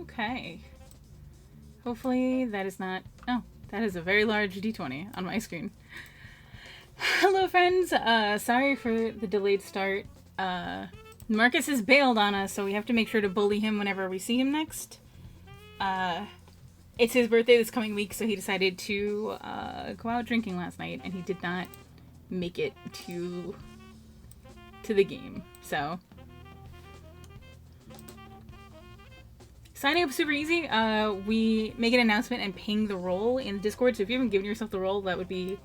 Okay. Hopefully that is not... Oh, that is a very large D20 on my screen. Hello, friends. Sorry for the delayed start. Marcus has bailed on us, so we have to make sure to bully him whenever we see him next. It's his birthday this coming week, so he decided to go out drinking last night, and he did not make it to the game. So signing up is super easy. We make an announcement and ping the role in Discord, so if you haven't given yourself the role, that would be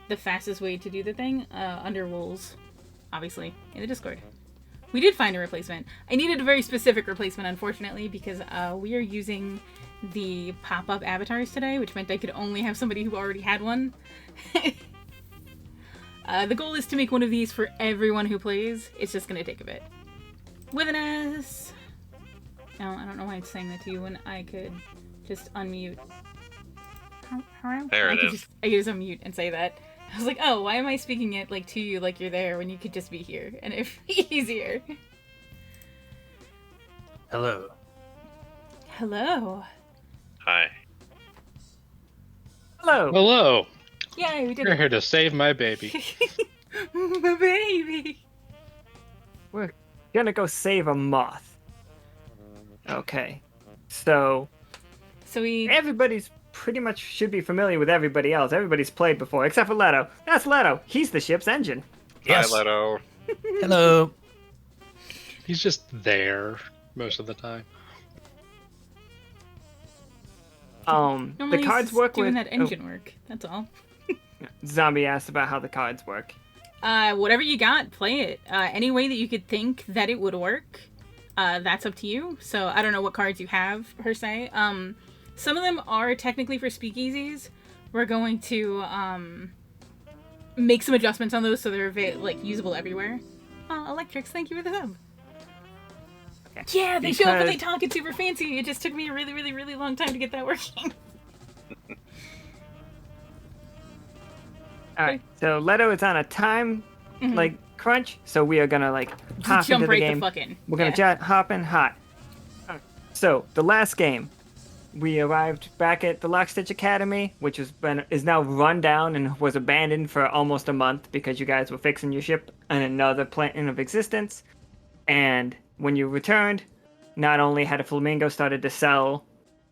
the fastest way to do the thing, under roles, obviously, in the Discord. We did find a replacement. I needed a very specific replacement, unfortunately, because we are using the pop-up avatars today, which meant I could only have somebody who already had one. The goal is to make one of these for everyone who plays. It's just going to take a bit. With an S. No, I don't know why it's saying that to you when I could just unmute. There it is. I could just unmute and say that. I was like, oh, why am I speaking it like to you like you're there when you could just be here? And it'd be easier. Hello. Hello. Hi. Hello. Hello. Yay, we did You're it. here to save my baby. My baby. We're gonna go save a moth. Okay. So we... everybody's pretty much should be familiar with everybody else. Everybody's played before, except for Leto. That's Leto. He's the ship's engine. Yes. Hi, Leto. Hello. He's just there most of the time. Normally The cards he's work doing with... that engine work. That's all. Zombie asked about how the cards work. Whatever you got, play it. Any way that you could think that it would work, that's up to you. So I don't know what cards you have, per se. Some of them are technically for speakeasies. We're going to make some adjustments on those so they're usable everywhere. Electrics, thank you for the sub. Okay. Yeah, they show up and they talk. It's super fancy. It just took me a really, really, really long time to get that working. Alright, so Leto is on a time crunch, so we are gonna hop jump into right the game. the fuck in. We're gonna hop in hot. So the last game, we arrived back at the Lockstitch Academy, which is now run down and was abandoned for almost a month because you guys were fixing your ship on another plane of existence. And when you returned, not only had a flamingo started to sell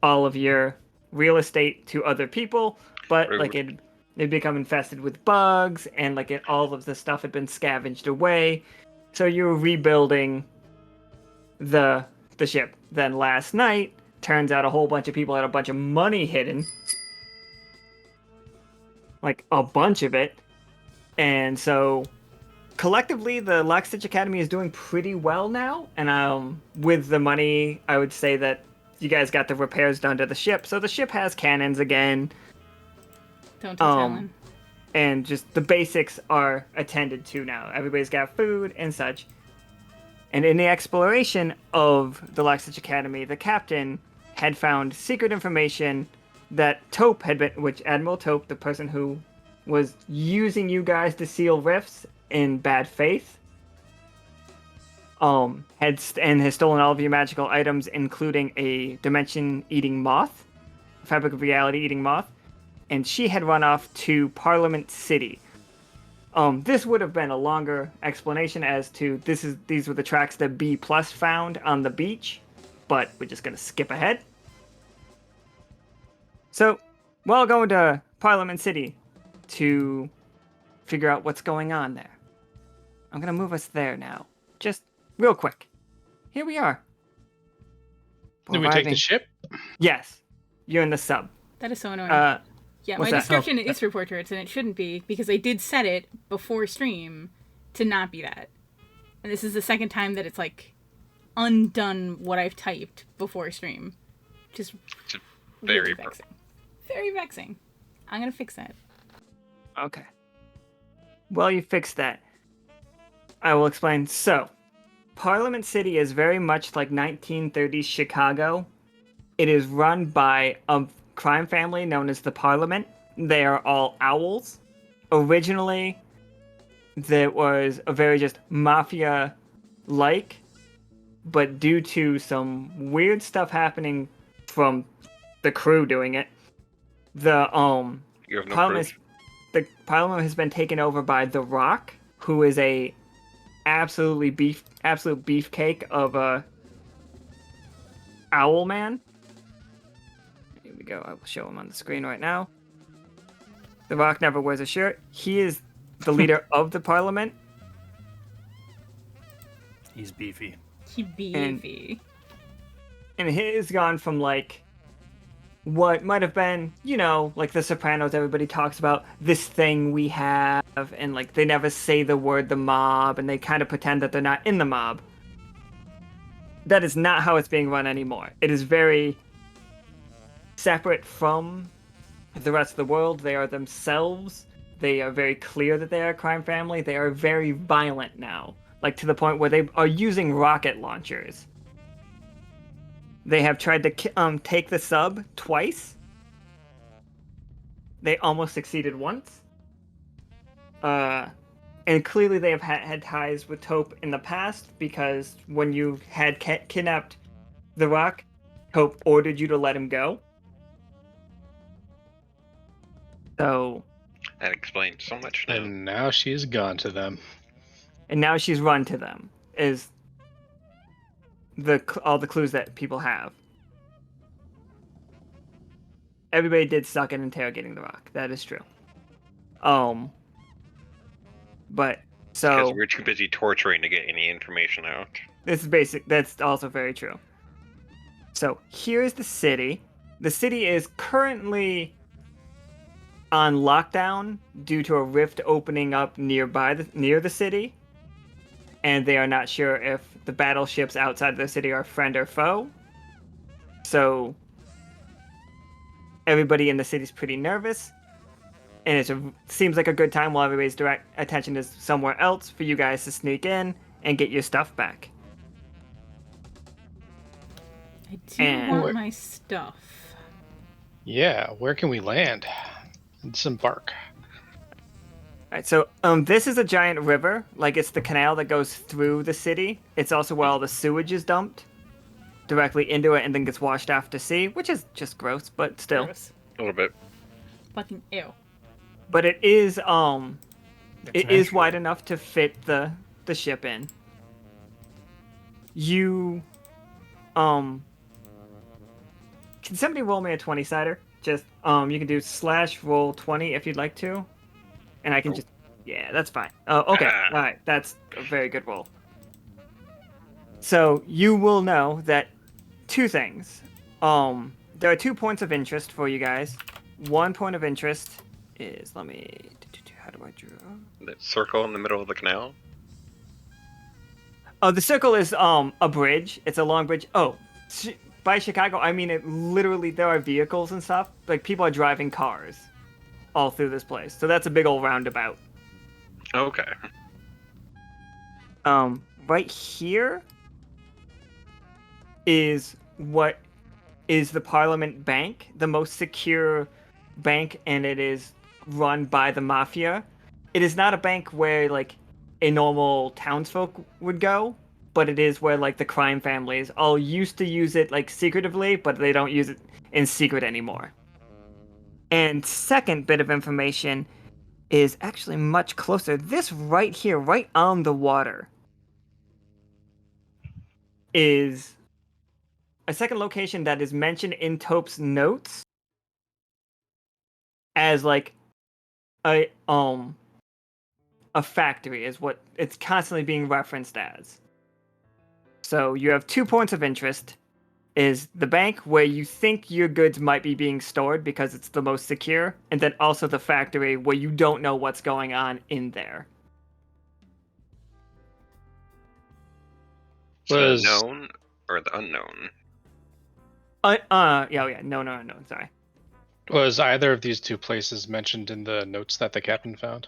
all of your real estate to other people, but it'd become infested with bugs, and all of the stuff had been scavenged away. So you were rebuilding the ship. Then last night, turns out a whole bunch of people had a bunch of money hidden. A bunch of it. And so collectively, the Lockstitch Academy is doing pretty well now. And with the money, I would say that you guys got the repairs done to the ship. So the ship has cannons again. Don't tell Talon. And just the basics are attended to now. Everybody's got food and such. And in the exploration of the Lockstitch Academy, the captain had found secret information that Taupe had been, which Admiral Taupe, the person who was using you guys to seal rifts in bad faith, has stolen all of your magical items, including a dimension-eating moth, fabric of reality-eating moth, and she had run off to Parliament City. This would have been a longer explanation as to these were the tracks that B+ found on the beach, but we're just gonna skip ahead. So, we're all going to Parliament City to figure out what's going on there. I'm gonna move us there now, just real quick. Here we are. Did we take the ship? Yes, you're in the sub. That is so annoying. Yeah, my description is for portraits, and it shouldn't be, because I did set it before stream to not be that. And this is the second time that it's, undone what I've typed before stream. Just very vexing. Very vexing. I'm gonna fix that. Okay. Well, you fixed that. I will explain. So, Parliament City is very much like 1930s Chicago. It is run by a crime family known as the Parliament. They are all owls, originally there was a very just mafia-like, but due to some weird stuff happening from the crew doing it, the You have no parliament proof. the parliament has been taken over by The Rock, who is a absolute beefcake of a owl man. Here we go. I will show him on the screen right now. The Rock never wears a shirt. He is the leader of the parliament. He's beefy. He beefy. And he's gone from like what might have been, like The Sopranos, everybody talks about this thing we have, and like they never say the word the mob, and they kind of pretend that they're not in the mob. That is not how it's being run anymore. It is very separate from the rest of the world. They are themselves. They are very clear that they are a crime family. They are very violent now, like to the point where they are using rocket launchers. They have tried to take the sub twice. They almost succeeded once. And clearly they have had ties with Taupe in the past, because when you had kidnapped The Rock, Taupe ordered you to let him go. So... That explains so much now. And now she's gone to them. And now she's run to them, is all the clues that people have. Everybody did suck at interrogating The Rock. That is true. But so Because we're too busy torturing to get any information out. this is basic. That's also very true. So here's the city. The city is currently on lockdown due to a rift opening up near the city, and they are not sure if the battleships outside of the city are friend or foe. So everybody in the city is pretty nervous, and it seems like a good time while everybody's direct attention is somewhere else for you guys to sneak in and get your stuff back. I do And- want my stuff. Yeah, where can we land? Disembark. Alright, so this is a giant river. Like, it's the canal that goes through the city. It's also where all the sewage is dumped directly into it and then gets washed off to sea, which is just gross, but still. Gross. A little bit. Fucking ew. But it is It's it is natural. wide enough to fit the ship in. You can somebody roll me a 20-sider? Just you can do /roll20 if you'd like to. And I can just yeah, that's fine. Oh, okay. All right. That's a very good roll. So, you will know that two things. There are 2 points of interest for you guys. One point of interest is, how do I draw? The circle in the middle of the canal. Oh, the circle is a bridge. It's a long bridge. Oh, by Chicago, I mean it literally, there are vehicles and stuff. Like, people are driving cars all through this place. So that's a big old roundabout. Okay. Right here is what is the Parliament Bank, the most secure bank, and it is run by the mafia. It is not a bank where, like, a normal townsfolk would go, but it is where, like, the crime families all used to use it, like, secretively, but they don't use it in secret anymore. And second bit of information is actually much closer. This right here, right on the water, is a second location that is mentioned in Taupe's notes as like a factory is what it's constantly being referenced as. So you have 2 points of interest. Is the bank where you think your goods might be being stored because it's the most secure, and then also the factory where you don't know what's going on in there. So Was- the known or the unknown? No, sorry. Was either of these 2 places mentioned in the notes that the captain found?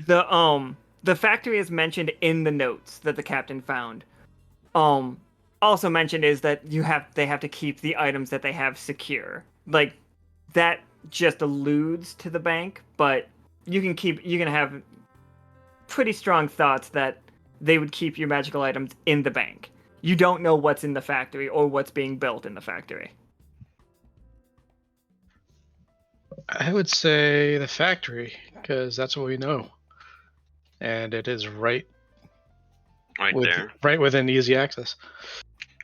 The factory is mentioned in the notes that the captain found. Also mentioned is that they have to keep the items that they have secure. Like, that just alludes to the bank, but you can have pretty strong thoughts that they would keep your magical items in the bank. You don't know what's in the factory or what's being built in the factory. I would say the factory, because that's what we know. And it is right There. right within easy access.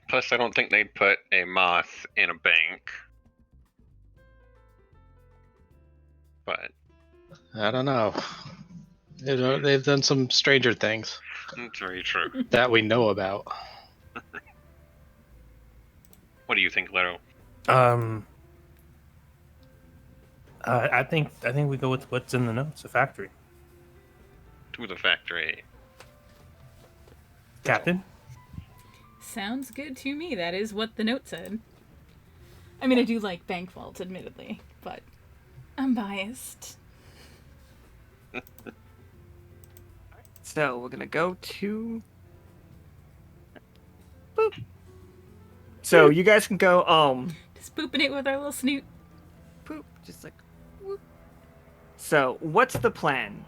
Plus, I don't think they'd put a moth in a bank. But I don't know. They've done some stranger things it's very true. that we know about. What do you think, Leto? I think we go with what's in the notes. The factory. To the factory. Captain. Sounds good to me. That is what the note said. I mean, I do like bank vaults, admittedly, but I'm biased. So we're gonna go to. Boop. So you guys can go Just booping it with our little snoot. poop, just like whoop. So what's the plan?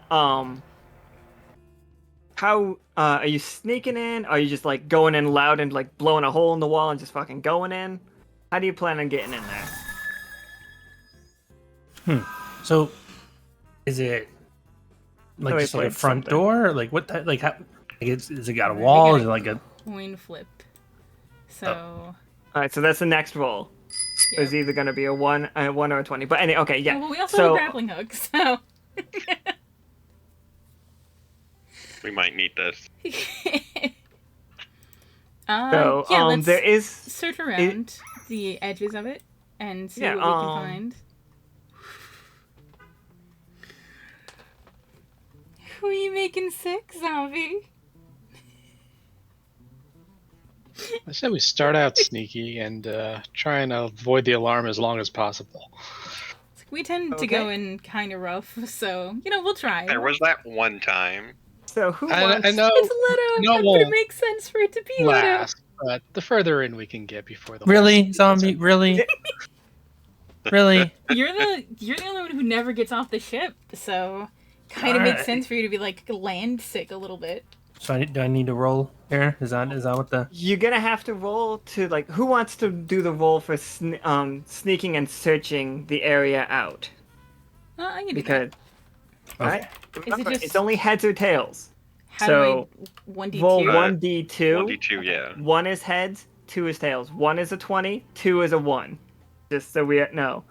How are you sneaking in? Are you just like going in loud and like blowing a hole in the wall and just fucking going in? How do you plan on getting in there? So, is it like Somebody just like a played front something. door? Or like what? Like how? Like is it got a We wall? got Is it like a? Coin flip. So. All right, so that's the next roll. Yep. It's either gonna be a 1 or a 20. But anyway, okay, yeah. Oh, well, we also so have a grappling hook, so. We might need this. So yeah, let's there is search around the edges of it and see Yeah, what we can find. Who are you making sick, zombie? I said we start out sneaky and try and avoid the alarm as long as possible. We tend to Okay. go in kind of rough, so we'll try. There was that one time. so who I wants know It's Leto. No, That won't would make sense for it to be Leto. last, but the further in we can get before the Really, zombie? Really? Really? You're the only one who never gets off the ship, so kind of makes Alright. sense for you to be like land sick a little bit. So do I need to roll here? Is that what the? You're gonna have to roll to like. Who wants to do the roll for sneaking and searching the area out? I can do Because, Okay. alright, remember, just- it's only heads or tails. How so do I 1d2? roll 1d2. 1d2, yeah. 1 is heads, 2 is tails. 1 is a 20, 2 is a 1. Just so we know.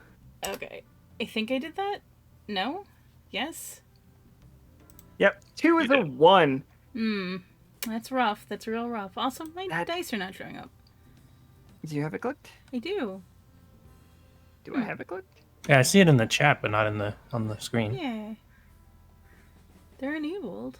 Okay. I think I did that? No? Yes? Yep, 2 is You a did. 1. That's rough. That's real rough. Also, my That- dice are not showing up. Do you have it clicked? I do. Do I have it clicked? Yeah, I see it in the chat, but not on the screen. Yeah. They're enabled.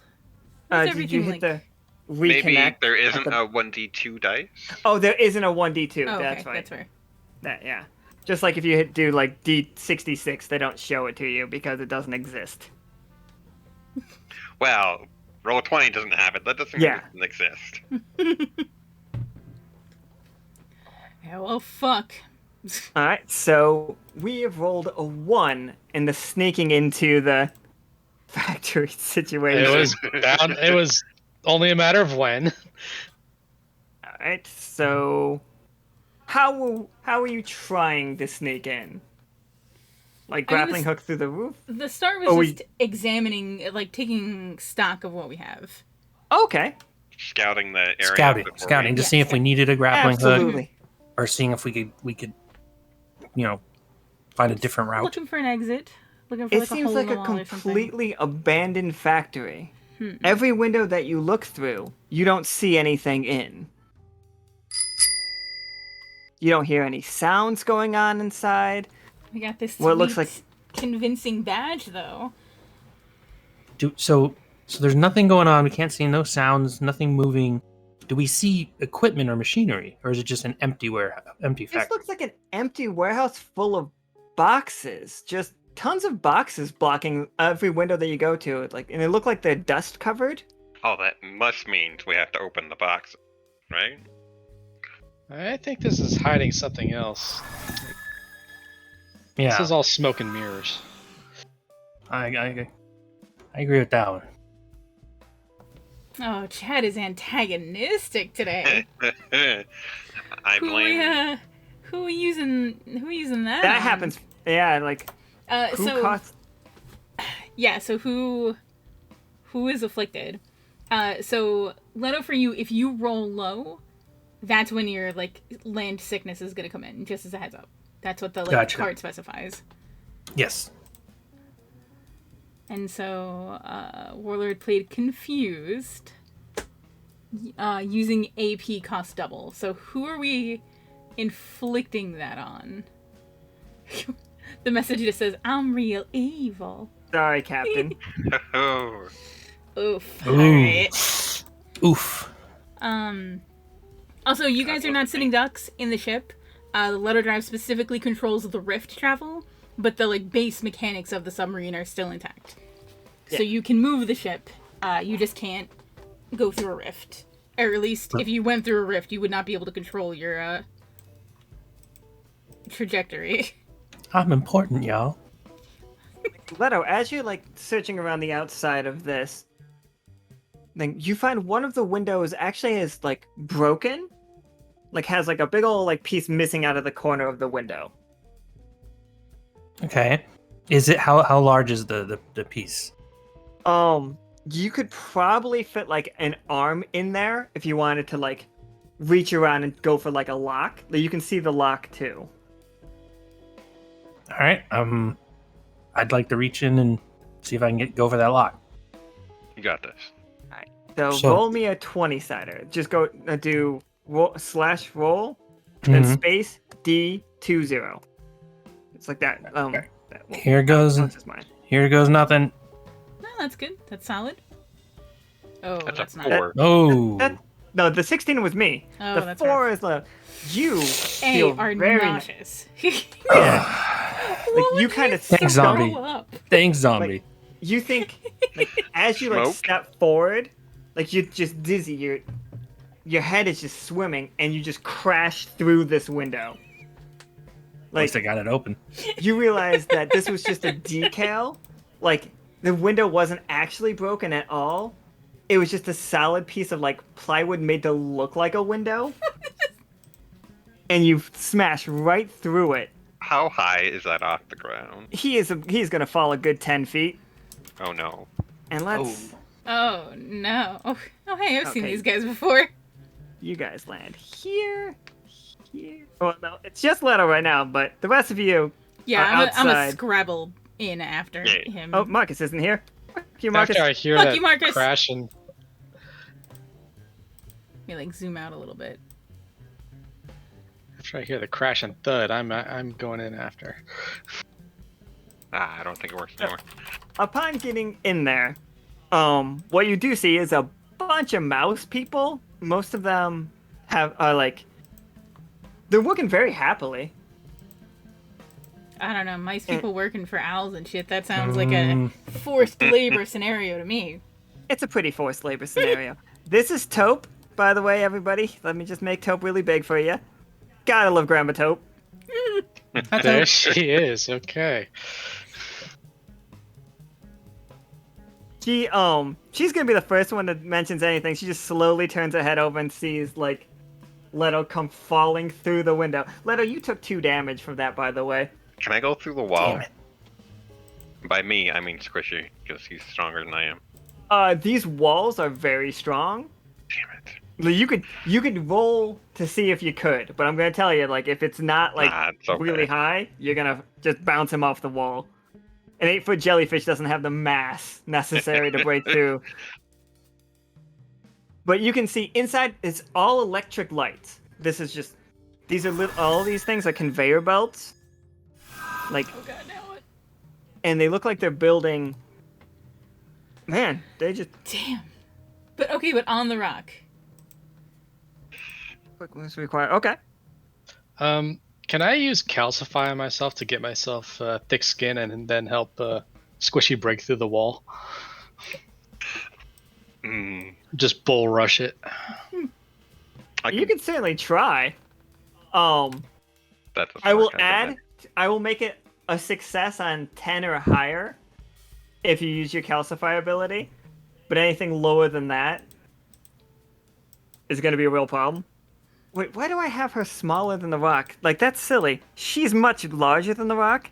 Why is Did you everything, hit like- the Maybe reconnect? there at isn't the- a 1d2 dice. Oh, there isn't a 1d2. Oh, okay. That's right. That's fair. Yeah. Just like if you do like D66, they don't show it to you because it doesn't exist. Well, Roll20 doesn't have it. That doesn't Yeah. even exist. Yeah, well, fuck. Alright, so we have rolled a 1 in the sneaking into the factory situation. It was only a matter of when. Alright, so how are you trying to sneak in? Like I mean, grappling hook through the roof? The start was Oh, just examining, like, taking stock of what we have. Okay, Scouting the area. Scouting before we- to Yeah, see if we needed a grappling hook, absolutely. or seeing if we could, find a different route. Looking for an exit. Looking for It like a seems hole like in the a wall or something. completely abandoned factory. Every window that you look through, you don't see anything in. You don't hear any sounds going on inside. We got this What it looks sweet, like- convincing badge, though. So there's nothing going on. We can't see no sounds, nothing moving. Do we see equipment or machinery, or is it just an empty This factory? looks like an empty warehouse full of boxes. Just tons of boxes blocking every window that you go to. Like, and it look like they're dust covered. Oh, that must mean we have to open the box, right? I think this is hiding something else. Yeah, This is all smoke and mirrors. I I agree with that one. Oh, Chad is antagonistic today. I blame. Who are using that? That on? happens. Yeah, like who so costs? yeah, so who is afflicted? So Leto, for you, if you roll low, that's when your like land sickness is gonna come in. Just as a heads up, that's what the Gotcha. card specifies. Yes. And so Warlord played confused, using AP cost double. So who are we inflicting that on? The message just says, "I'm real evil." Sorry, Captain. Oh, Oof. Ooh. Alright. Oof. Also, you guys are not sitting ducks in the ship. The letter drive specifically controls the rift travel, but the like base mechanics of the submarine are still intact. Yeah. So you can move the ship. You just can't go through a rift. Or at least if you went through a rift, you would not be able to control your trajectory. I'm important, y'all. Leto, as you're like searching around the outside of this, then you find one of the windows actually is like broken, like has like a big old like piece missing out of the corner of the window. Okay. Is it how large is the piece? You could probably fit like an arm in there if you wanted to like reach around and go for like a lock. Like, you can see the lock too. All right. I'd like to reach in and see if I can go for that lock. you got this. So- Roll me a 20-sider. Just go do roll, then Mhm. space D20. It's like that. Here goes. That's just mine. Here goes nothing. No, that's good. That's solid. Oh, That's that's a not. 4. Oh. No, the 16 was me. Oh, The that's 4 rough. is the you A feel are very nauseous. like you kind of Thanks, zombie. Up. Thanks, zombie. you think like as you like Smoke? step forward, like you're just dizzy. Your head is just swimming, and you just crash through this window. At least I Like got it open. you realize that this was just a decal. Like the window wasn't actually broken at all. It was just a solid piece of like plywood made to look like a window. And you smash right through it. How high is that off the ground? He's gonna fall a good 10 feet. Oh no. And let's Oh no. Oh hey, I've seen Okay. these guys before. you guys land here. Well, no, it's just Leto right now, but the rest of you. Yeah, are I'm a outside. Scrabble in after Yeah. him. Oh, Marcus isn't here. Fuck you, Marcus. After I hear Fuck that you, Marcus. crash and Let me like zoom out a little bit. after I hear the crash and thud, I'm going in after. I don't think it works anymore. Upon getting in there, what you do see is a bunch of mouse people. Most of them are like, they're working very happily. I don't know, mice people working for owls and shit. That sounds like a Mm. forced labor scenario to me. It's a pretty forced labor scenario. This is Taupe, by the way, everybody. Let me just make Taupe really big for you. Gotta love Grandma Taupe. There she is. Okay. She's gonna be the first one that mentions anything. She just slowly turns her head over and sees like Leto come falling through the window. Leto, you took 2 damage from that, by the way. Can I go through the wall? Damn it. By me, I mean Squishy, because he's stronger than I am. These walls are very strong. Damn it. Like, you could roll to see if you could, but I'm gonna tell you, like, if it's not like Nah, it's okay. really high, you're gonna just bounce him off the wall. An 8-foot jellyfish doesn't have the mass necessary to break through. But you can see inside, it's all electric lights. This is just, all these things are conveyor belts. Like, Oh god, now what? and they look like they're building. Man, they just. Damn. But okay, but on the rock. Quick moves required. Okay. Can I use calcify on myself to get myself thick skin and then help Squishy break through the wall? Just bull rush it. You can certainly try. That doesn't I will work, I don't add. I will make it a success on 10 or higher. if you use your calcify ability, but anything lower than that is going to be a real problem. Wait, why do I have her smaller than the rock? Like, that's silly. She's much larger than the rock.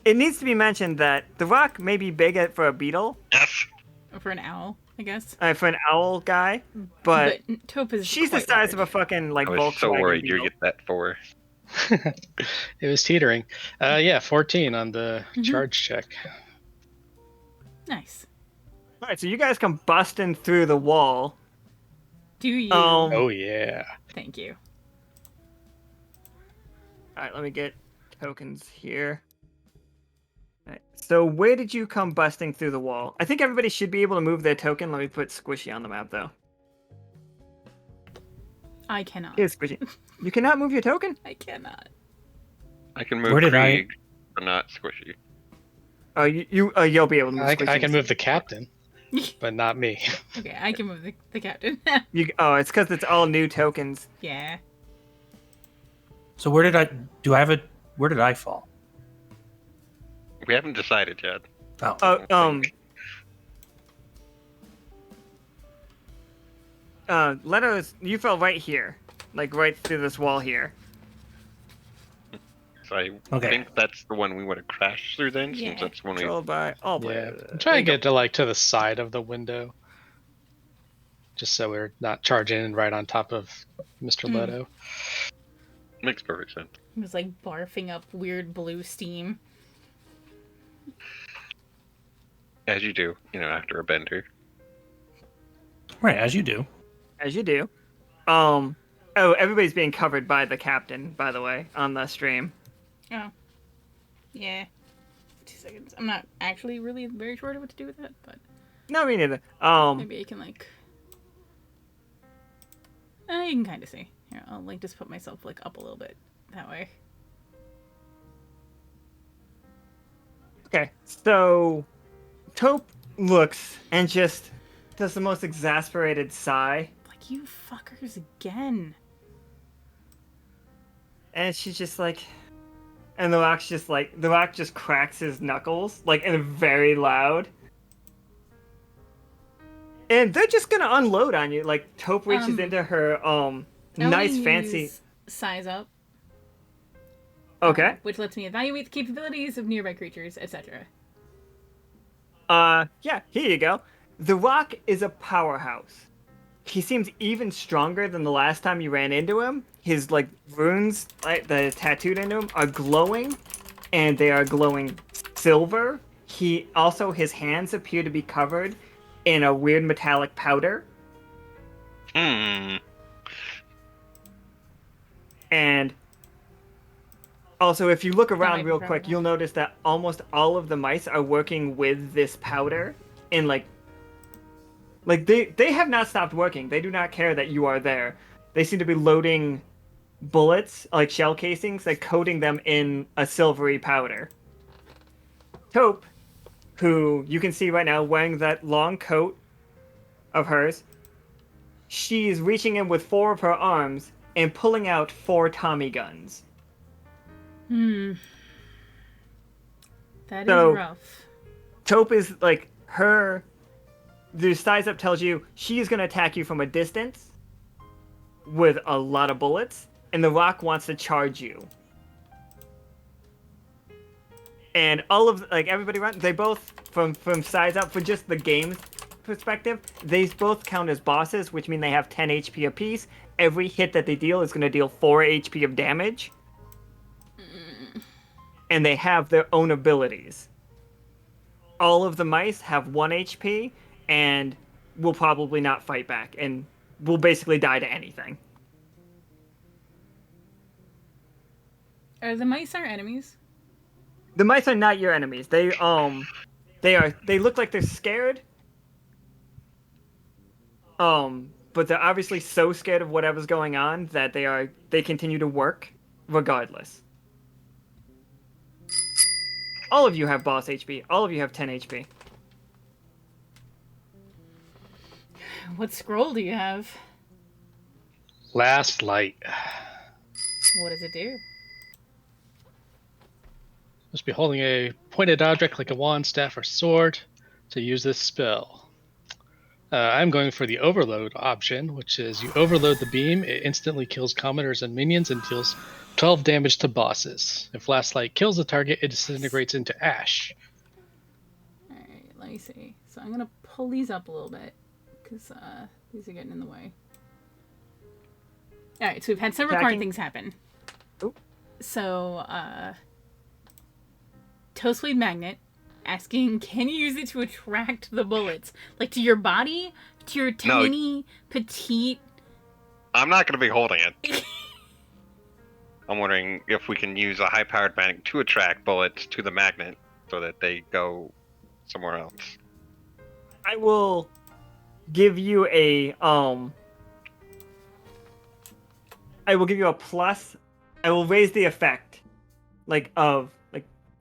It needs to be mentioned that the rock may be big for a beetle, Yes. For an owl, I guess. for an owl guy, but Taupe is she's the quite size of a large. fucking, like, I was Volkswagen so worried beetle. you'd get that for. It was teetering. Yeah, 14 on the charge check. Nice. All right, so you guys come busting through the wall. Do you? Oh yeah. Thank you. All right, let me get tokens here. All right, so where did you come busting through the wall? I think everybody should be able to move their token. Let me put Squishy on the map, though. I cannot. Here's Squishy. You cannot move your token? I cannot. I can move Where did I- Krieg, but not Squishy. Oh, you'll be able to move Squishy. I can move the captain, but not me. Okay, I can move the captain. It's because it's all new tokens. Yeah. So where did I fall? We haven't decided yet. Oh, Leto's, you fell right here. Like, right through this wall here. So I Okay. think that's the one we would have crashed through then, Yeah. since that's when we. Controlled by all Yeah, players. I'm trying to get to the side of the window, just so we're not charging right on top of Mr. Leto. Makes perfect sense. It was like barfing up weird blue steam. As you do, after a bender. right, as you do. As you do. Everybody's being covered by the captain, by the way, on the stream. Oh. Yeah. 2 seconds. I'm not actually really very sure what to do with that, but No, me neither. maybe I can like. You can kind of see. Here, I'll like just put myself like up a little bit that way. Okay, so Taupe looks and just does the most exasperated sigh, Like you fuckers again. and she's just like, and the rock just cracks his knuckles, like, and very loud. And they're just gonna unload on you. Like, Taupe reaches into her I nice only fancy. use size up. Okay. Which lets me evaluate the capabilities of nearby creatures, etc. Yeah, here you go. The rock is a powerhouse. He seems even stronger than the last time you ran into him. His, like, runes, like, that are tattooed into him, are glowing, and they are glowing silver. His hands appear to be covered in a weird metallic powder. Hmm. And also, if you look might around be real quick, problematic. you'll notice that almost all of the mice are working with this powder in, like they have not stopped working. They do not care that you are there. They seem to be loading bullets, like shell casings, like coating them in a silvery powder. Taupe, who you can see right now wearing that long coat of hers, she's reaching in with 4 of her arms and pulling out 4 Tommy guns. That is So- rough. Taupe is like the size up tells you she's gonna attack you from a distance with a lot of bullets, and the rock wants to charge you. And all of everybody around, they both from size up for just the game's perspective, they both count as bosses, which mean they have 10 HP apiece. Every hit that they deal is gonna deal 4 HP of damage. And they have their own abilities. All of the mice have 1 HP and will probably not fight back and will basically die to anything. Are the mice our enemies? The mice are not your enemies. They look like they're scared. But they're obviously so scared of whatever's going on that they continue to work regardless. All of you have boss HP. All of you have 10 HP. What scroll do you have? Last light. What does it do? Must be holding a pointed object like a wand, staff, or sword. to use this spell. I'm going for the overload option, which is you overload the beam, it instantly kills commoners and minions and deals 12 damage to bosses. If last light kills the target, it disintegrates into ash. Alright, let me see. So I'm gonna pull these up a little bit, because these are getting in the way. Alright, so we've had several card things happen. Oop. So, Toastblade Magnet asking, can you use it to attract the bullets? Like, to your body? To your tiny, petite... I'm not going to be holding it. I'm wondering if we can use a high-powered magnet to attract bullets to the magnet so that they go somewhere else. I will give you a I will give you a plus. I will raise the effect, of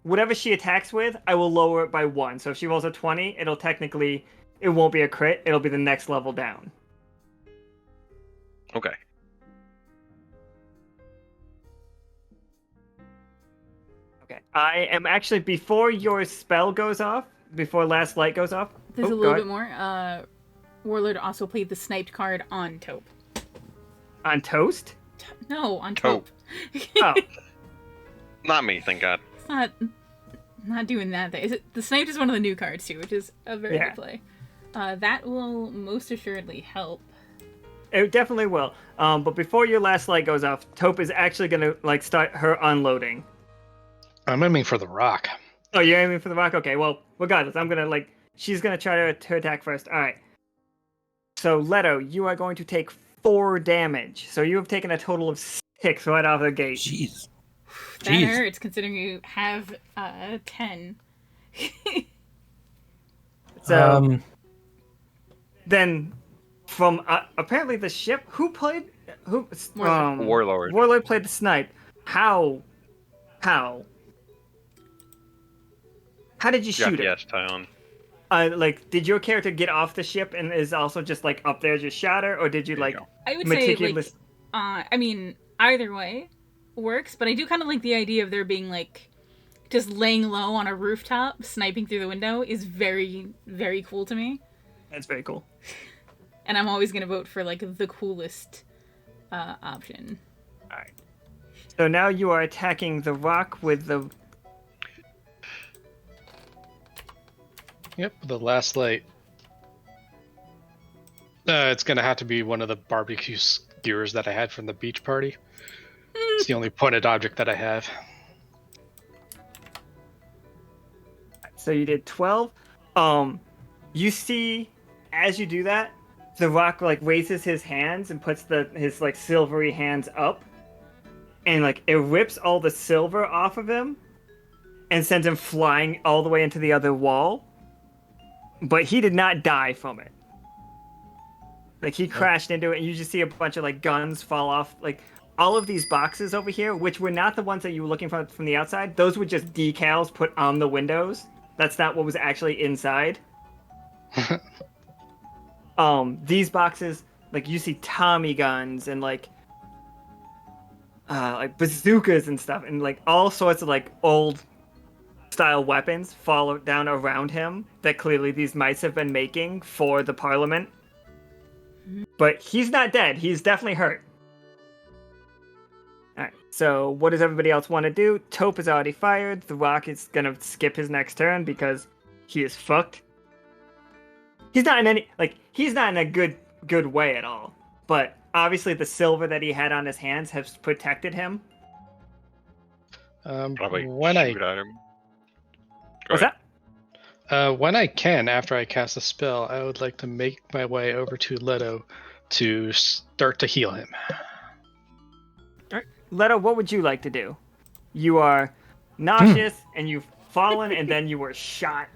whatever she attacks with. I will lower it by 1. So if she rolls a 20, it won't be a crit. It'll be the next level down. Okay. Okay. I am actually, before your spell goes off, before last light goes off. There's a little bit more. Warlord also played the sniped card on Taupe. On Toast? No, on Taupe. Oh. Not me, thank God. It's not doing that thing. The sniped is one of the new cards too, which is a very good play. That will most assuredly help. It definitely will. But before your last light goes off, Taupe is actually gonna start her unloading. I'm aiming for the rock. Oh, you're aiming for the rock? Okay, well, regardless, I'm gonna she's gonna try to attack first. Alright. So Leto, you are going to take 4 damage. So you have taken a total of 6 right off the gate. Jeez. That hurts, considering you have 10. So then, from apparently the ship, who Warlord. Warlord played the snipe. How did you shoot it? Yes, Tyon. Did your character get off the ship and is also just up there, just shot her, or did you I would meticulous... say I mean, either way works, but I do kind of like the idea of there being just laying low on a rooftop, sniping through the window is very, very cool to me. That's very cool. And I'm always gonna vote for the coolest option. All right. So now you are attacking the rock with the. Yep, the last light. It's gonna have to be one of the barbecue skewers that I had from the beach party. It's the only pointed object that I have. So you did 12. You see, as you do that, the rock raises his hands and puts his silvery hands up, and it rips all the silver off of him, and sends him flying all the way into the other wall. But he did not die from it. He crashed into it, and you just see a bunch of guns fall off. All of these boxes over here, which were not the ones that you were looking for from the outside, those were just decals put on the windows. That's not what was actually inside. These boxes, you see Tommy guns and bazookas and stuff, and all sorts of old style weapons fall down around him that clearly these mice have been making for the Parliament. But he's not dead. He's definitely hurt. Alright, so what does everybody else want to do? Taupe is already fired. The Rock is gonna skip his next turn because he is fucked. He's not in any he's not in a good way at all. But obviously the silver that he had on his hands has protected him. Probably when shoot at him. What's that? When I can, after I cast a spell, I would like to make my way over to Leto to start to heal him. Alright. Leto, what would you like to do? You are nauseous and you've fallen and then you were shot.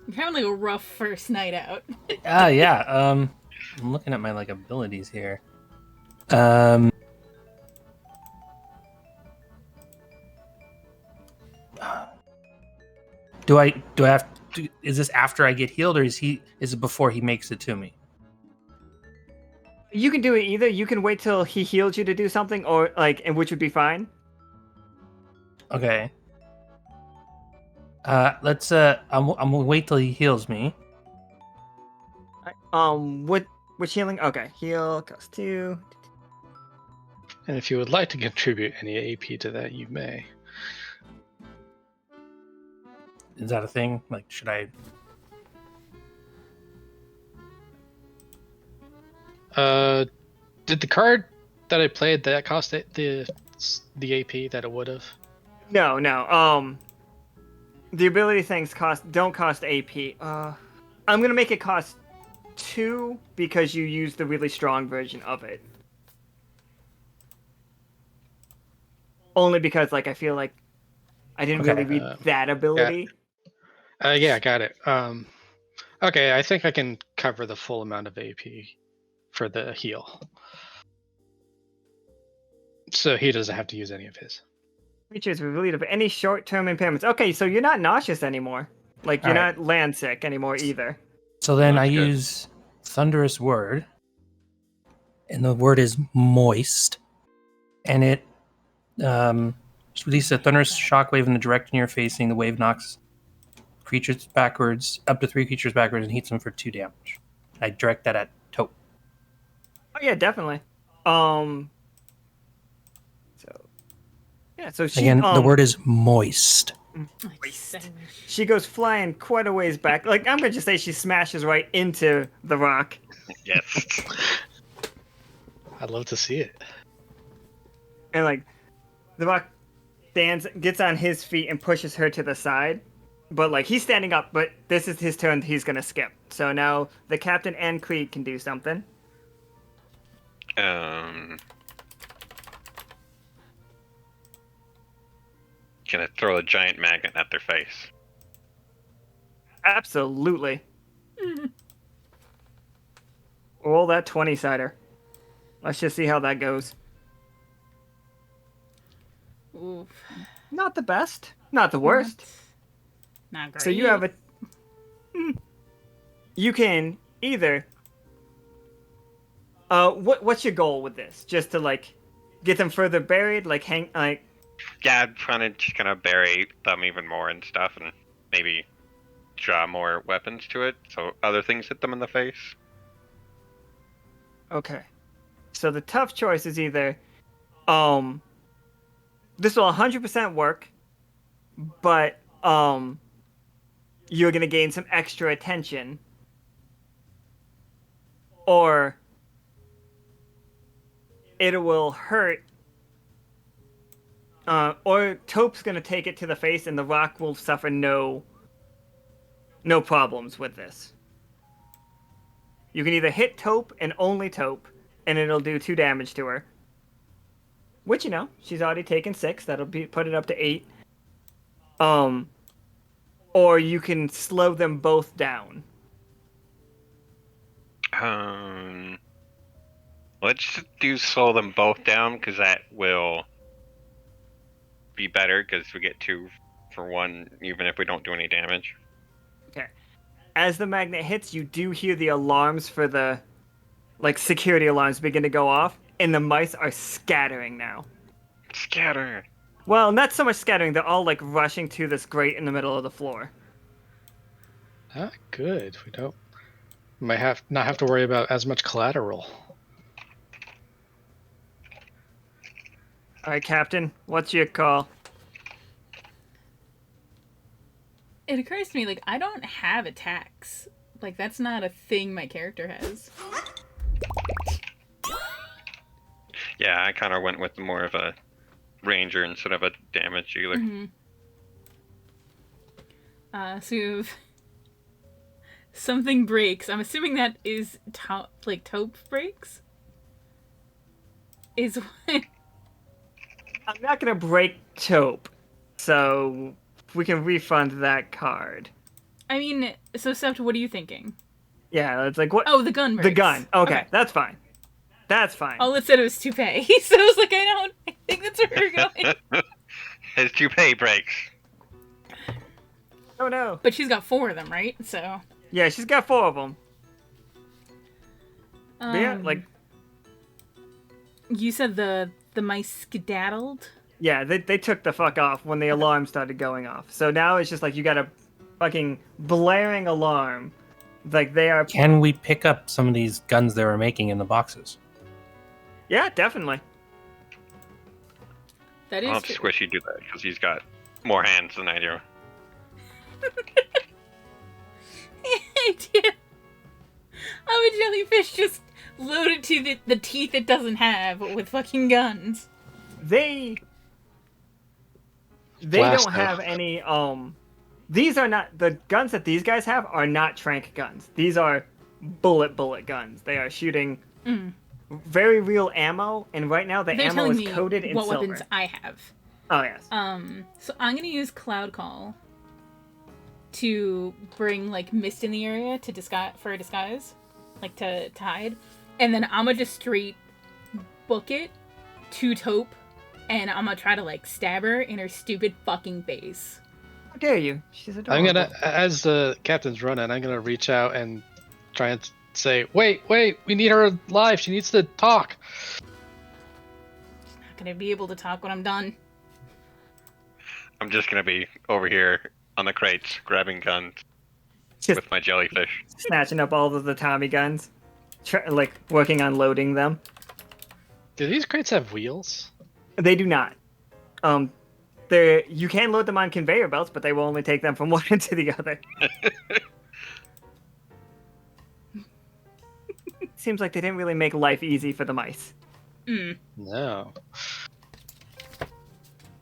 You're having a rough first night out. Yeah. I'm looking at my abilities here. Do I have to, is this after I get healed, or is it before he makes it to me? You can do it either. You can wait till he heals you to do something, or and which would be fine. Okay. Let's. I'm gonna wait till he heals me. Which healing? Okay, heal cost 2. And if you would like to contribute any AP to that, you may. Is that a thing? Like, should I? Did the card that I played that cost the AP that it would have? No. The ability things don't cost AP. I'm gonna make it cost 2 because you use the really strong version of it. Only because, like, I feel like I didn't Okay, really read that ability. Yeah, got it. Okay, I think I can cover the full amount of AP for the heal. So he doesn't have to use any of his. Creatures relieved of any short-term impairments. Okay, so you're not nauseous anymore. Like, you're Alright. not land sick anymore either. So then That's I good. use thunderous word, and the word is moist, and it releases a thunderous shockwave in the direction you're facing. The wave knocks creatures backwards, up to 3 creatures backwards, and heats them for 2 damage. I direct that at Taupe. Oh yeah, definitely. So she Again, the word is moist. she goes flying quite a ways back. Like, I'm gonna just say she smashes right into the rock. Yes. I'd love to see it. And, like, the rock gets on his feet and pushes her to the side. But, like, he's standing up, but this is his turn. He's gonna skip. So now the captain and Creed can do something. Gonna throw a giant magnet at their face. Absolutely. Roll that 20-sider. Let's just see how that goes. Oof. Not the best. Not the worst. Not great. So you have a... You can either... what's your goal with this? Just to, like, get them further buried? Like, Yeah, I'm trying to just kind of bury them even more and stuff, and maybe draw more weapons to it, so other things hit them in the face. Okay. So the tough choice is either... This will 100% work, but, you're gonna gain some extra attention. Or... it will hurt... or Taupe's gonna take it to the face and the rock will suffer no problems with this. You can either hit Taupe and only Taupe, and it'll do 2 damage to her. Which, you know, she's already taken 6. That'll put it up to 8. Or you can slow them both down. Let's do slow them both down, because that will be better, because we get 2 for 1, even if we don't do any damage. Okay. As the magnet hits, you do hear the alarms for the, like, security alarms begin to go off, and the mice are scattering now. Scatter! Well, not so much scattering, they're all, like, rushing to this grate in the middle of the floor. Ah, good. We might not have to worry about as much collateral. Alright, Captain, what's your call? It occurs to me, like, I don't have attacks. Like, that's not a thing my character has. Yeah, I kind of went with more of a ranger instead of a damage dealer. Mm-hmm. So you've... Something breaks. I'm assuming that is, Taupe breaks? Is what... I'm not gonna break Taupe, so we can refund that card. I mean, so Sept, what are you thinking? Yeah, it's like, what? Oh, the gun breaks. The gun. Okay, that's fine. That's fine. All it said was toupee, so I was like, I think that's where we're going. His toupee breaks. Oh no. But she's got 4 of them, right? So... Yeah, she's got 4 of them. Yeah, like... You said the mice skedaddled? Yeah, they took the fuck off when the alarm started going off. So now it's just like you got a fucking blaring alarm. Like they are. Can we pick up some of these guns they were making in the boxes? Yeah, definitely. That I'll is have true. Squishy do that because he's got more hands than I do. Yeah. I'm a jellyfish just loaded to the teeth it doesn't have with fucking guns. They Blast don't them. have any these are not the guns that these guys have are not trank guns. These are bullet guns. They are shooting very real ammo, and right now the They're ammo telling is me coated in what silver. weapons I have. Oh yes. So I'm gonna use Cloud Call to bring like mist in the area to disguise, like to hide, and then I'm gonna just straight book it to Taupe, and I'm gonna try to like stab her in her stupid fucking face. How dare you? She's adorable. I'm gonna, as the captain's running, I'm gonna reach out and try and say, wait, we need her alive. She needs to talk. Not gonna be able to talk when I'm done. I'm just gonna be over here on the crates, grabbing guns Just with my jellyfish. snatching up all of the Tommy guns, like working on loading them. Do these crates have wheels? They do not. You can load them on conveyor belts, but they will only take them from one end to the other. Seems like they didn't really make life easy for the mice. No.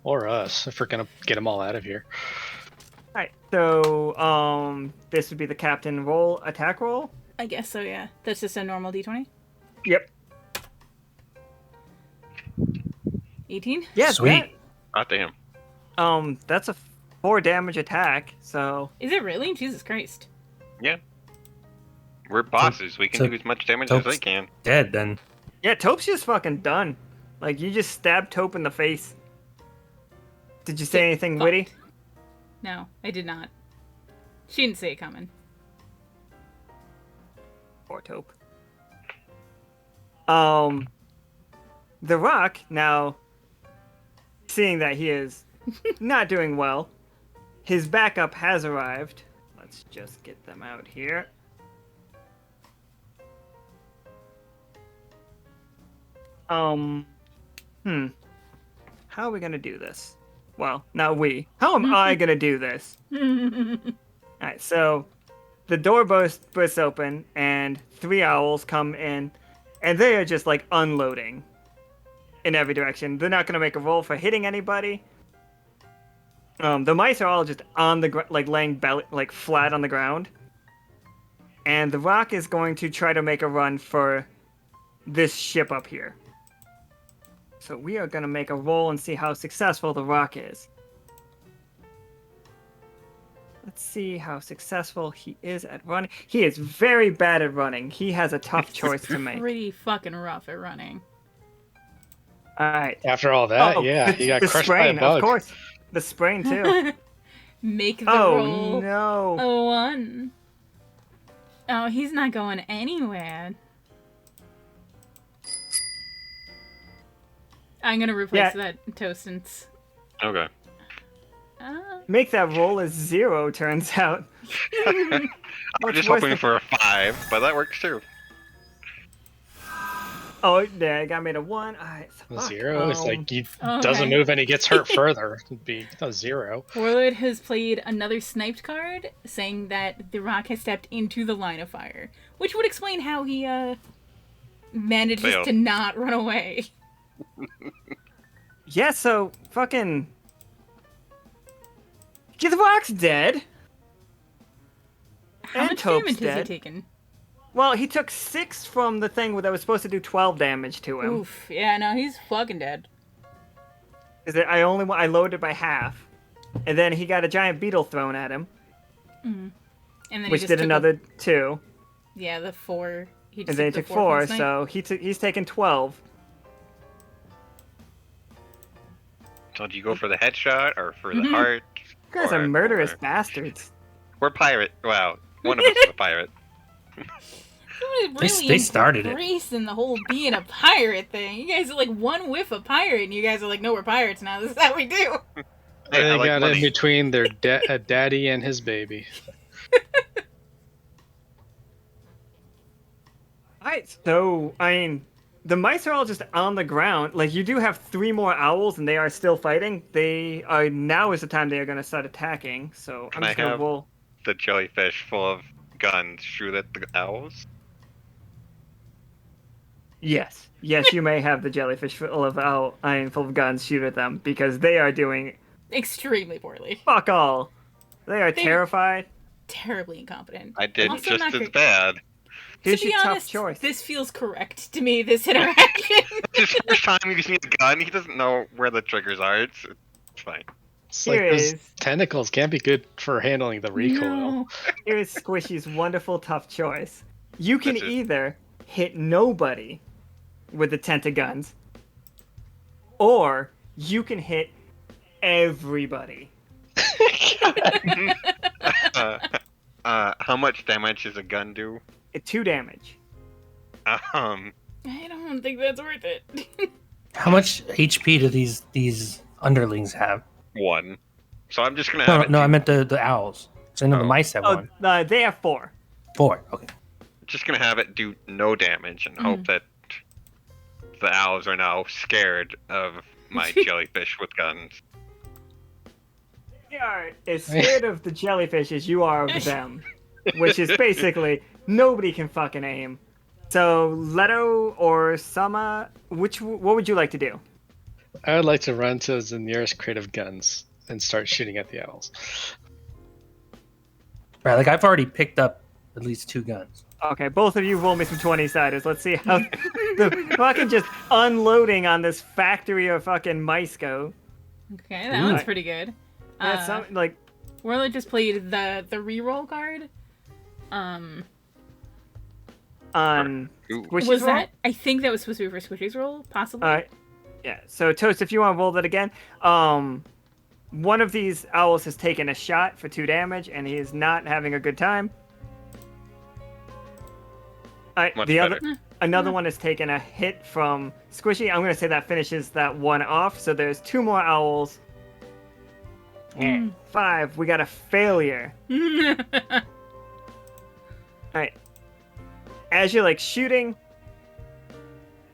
Or us, if we're gonna get them all out of here. Alright, so this would be the captain attack roll. I guess so, yeah. That's just a normal D20. Yep. 18? Yeah, Sweet. Ah, damn. That's a 4 damage attack, so Is it really? Jesus Christ. We're bosses. We can so do as much damage as they Taupe's can. dead then. yeah, Taupe's just fucking done. Like you just stabbed Taupe in the face. Did you say anything fucked. witty? No, I did not. She didn't see it coming. Poor Taupe. The Rock, now, seeing that he is not doing well, his backup has arrived. Let's just get them out here. How are we gonna do this? Well, not we. How am I gonna do this? Alright, so the door bursts open, and 3 owls come in, and they are just like unloading in every direction. They're not gonna make a roll for hitting anybody. The mice are all just on the like laying belly like flat on the ground, and the Rock is going to try to make a run for this ship up here. So we are gonna make a roll and see how successful the Rock is. Let's see how successful he is at running. He is very bad at running. He has a tough choice to make. Pretty fucking rough at running. Alright. After all that, yeah, he got the crushed sprain, by a bug. of course. The sprain too. Make the Oh roll no. a 1. Oh, he's not going anywhere. I'm gonna replace that toast since. Okay. Make that roll a 0, turns out. I'm What's just worse hoping than- for a 5, but that works too. Oh, yeah, I got made a 1. Alright, so A fuck. 0 is like he Okay. doesn't move and he gets hurt further. It'd be a 0. Warlord has played another sniped card, saying that the Rock has stepped into the line of fire, which would explain how he manages Failed. to not run away. Yeah, so fucking. Yeah, the Rock's dead. How And much Taupe's damage has dead. he taken? Well, he took 6 from the thing that was supposed to do 12 damage to him. Oof. Yeah, no, he's fucking dead. Is it? I loaded it by half, and then he got a giant beetle thrown at him, And then which he just did took another 2, Yeah, the 4. He just and then he the took 4 4, from snipe. so he's taken 12. So do you go for the headshot or for the heart? You guys are Or- murderous or- bastards. We're pirate. Wow, one of us is a pirate. Somebody's really They started it. embracing the whole being a pirate thing. You guys are like one whiff of pirate, and you guys are like, no, we're pirates now. This is how we do. Hey, They I like got money. in between their daddy and his baby. Alright, so, I mean, the mice are all just on the ground. Like, you do have 3 more owls, and they are still fighting. Now is the time they are going to start attacking, so Can I'm I just going to have- roll. The jellyfish full of guns shoot at the owls. Yes. Yes, you may have the jellyfish full of guns shoot at them, because they are doing Extremely poorly. fuck all. They are terrified. Terribly incompetent. I did Also just not as great. bad. Here's To be your tough honest, choice. this feels correct to me, this interaction. It's his first time using a gun. He doesn't know where the triggers are. It's fine. It's Here like those is- tentacles can't be good for handling the recoil. No. Here's Squishy's wonderful tough choice. You can That's it. either hit nobody with the tentagons, or you can hit everybody. How much damage does a gun do? 2 damage. I don't think that's worth it. How much HP do these underlings have? 1. So I'm just gonna have No, it. no, I meant the owls. So I know the Oh. mice have one. They have 4. 4. Okay. Just gonna have it do no damage and hope that the owls are now scared of my jellyfish with guns. They are as scared of the jellyfish as you are of them, which is basically nobody can fucking aim. So Leto or Sama, what would you like to do? I would like to run to the nearest crate of guns and start shooting at the owls. Right, like I've already picked up at least 2 guns. Okay, both of you roll me some 20-siders. Let's see how the fucking just unloading on this factory of fucking mice go. Okay, that one's pretty good. Yeah, like Warlord just played the reroll card. on Ooh. Squishy's Was roll? that? I think that was supposed to be for Squishy's roll, possibly. Yeah. So Toast, if you want to roll that again, one of these owls has taken a shot for 2 damage, and he is not having a good time. Much The better. another one has taken a hit from Squishy. I'm gonna say that finishes that one off. So there's 2 more owls. And 5. We got a failure. All right. As you're like shooting